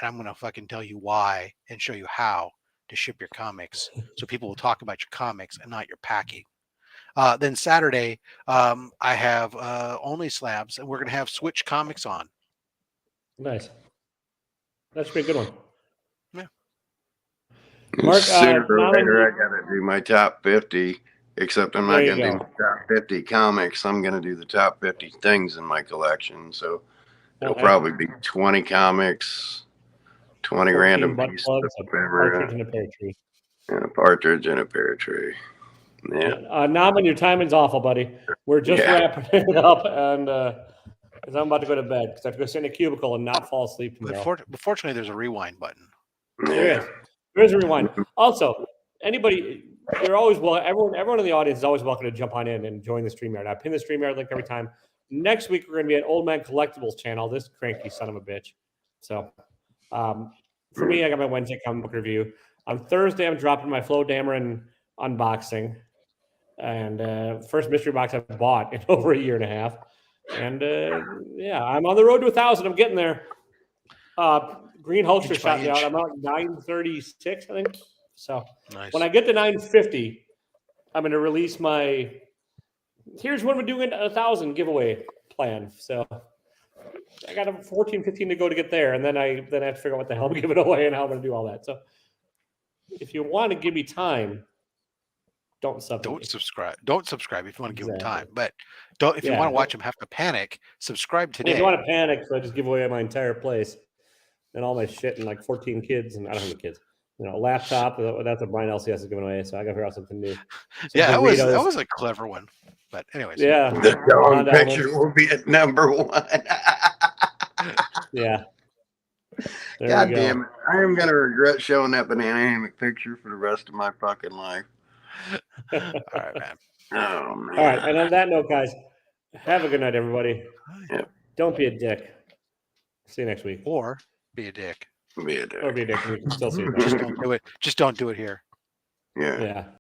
and I'm gonna fucking tell you why and show you how to ship your comics, so people will talk about your comics and not your packing. Then Saturday, I have only slabs, and we're gonna have Switch comics on. Nice. That should be a good one. Yeah. Mark, Sooner or not later, only- I gotta do my top 50. Except I'm not There you gonna do go. my top 50 comics. I'm gonna do the top 50 things in my collection. So it'll Okay. probably be 20 comics, 20 14 random butt pieces plugs, of a partridge, ephemera, and a pear tree. and a partridge and a pear tree. Yeah. Naaman, your timing's awful, buddy. We're just Yeah. wrapping it up, and because I'm about to go to bed because I have to go sit in a cubicle and not fall asleep But tomorrow. fortunately, there's a rewind button. There Yeah. is. There is a rewind. Also, anybody, you're always everyone in the audience is always welcome to jump on in and join the StreamYard. I pin the StreamYard link every time. Next week we're going to be at Old Man Collectibles channel. This cranky son of a bitch. So, for me, I got my Wednesday comic book review. On Thursday, I'm dropping my Flo Dameron unboxing, and first mystery box I've bought in over a year and a half. And yeah, I'm on the road to 1,000. I'm getting there. Green Holster Inch by shot me out. inch. I'm out 936, I think. So Nice. when I get to 950, I'm going to release my here's what we're doing 1,000 giveaway plan. So I got a 14, 15 to go to get there, and then I have to figure out what the hell I'm giving away and how I'm going to do all that. So if you want to give me time, don't sub. Don't subscribe. Don't subscribe if you want to give them time. Exactly. But don't if you Yeah. want to watch them have to panic, subscribe And today. if you want to panic, so I just give away my entire place and all my shit and like 14 kids, and I don't have any kids. You know, a laptop. That's what Brian LCS is giving away. So I got to figure out something new. Some Yeah, that burritos. was a clever one. But anyways, Yeah. The dog Honda picture helmets. will be at number 1. Yeah. There God we go. damn it. I am going to regret showing that banana hammock picture for the rest of my fucking life. all right, man. Oh, man. All right. And on that note, guys, have a good night, everybody. Yeah. Don't be a dick. See you next week. Or be a dick. Be a dick. Or be a dick. We can still see you. Just don't do it. Just don't do it here. Yeah. Yeah.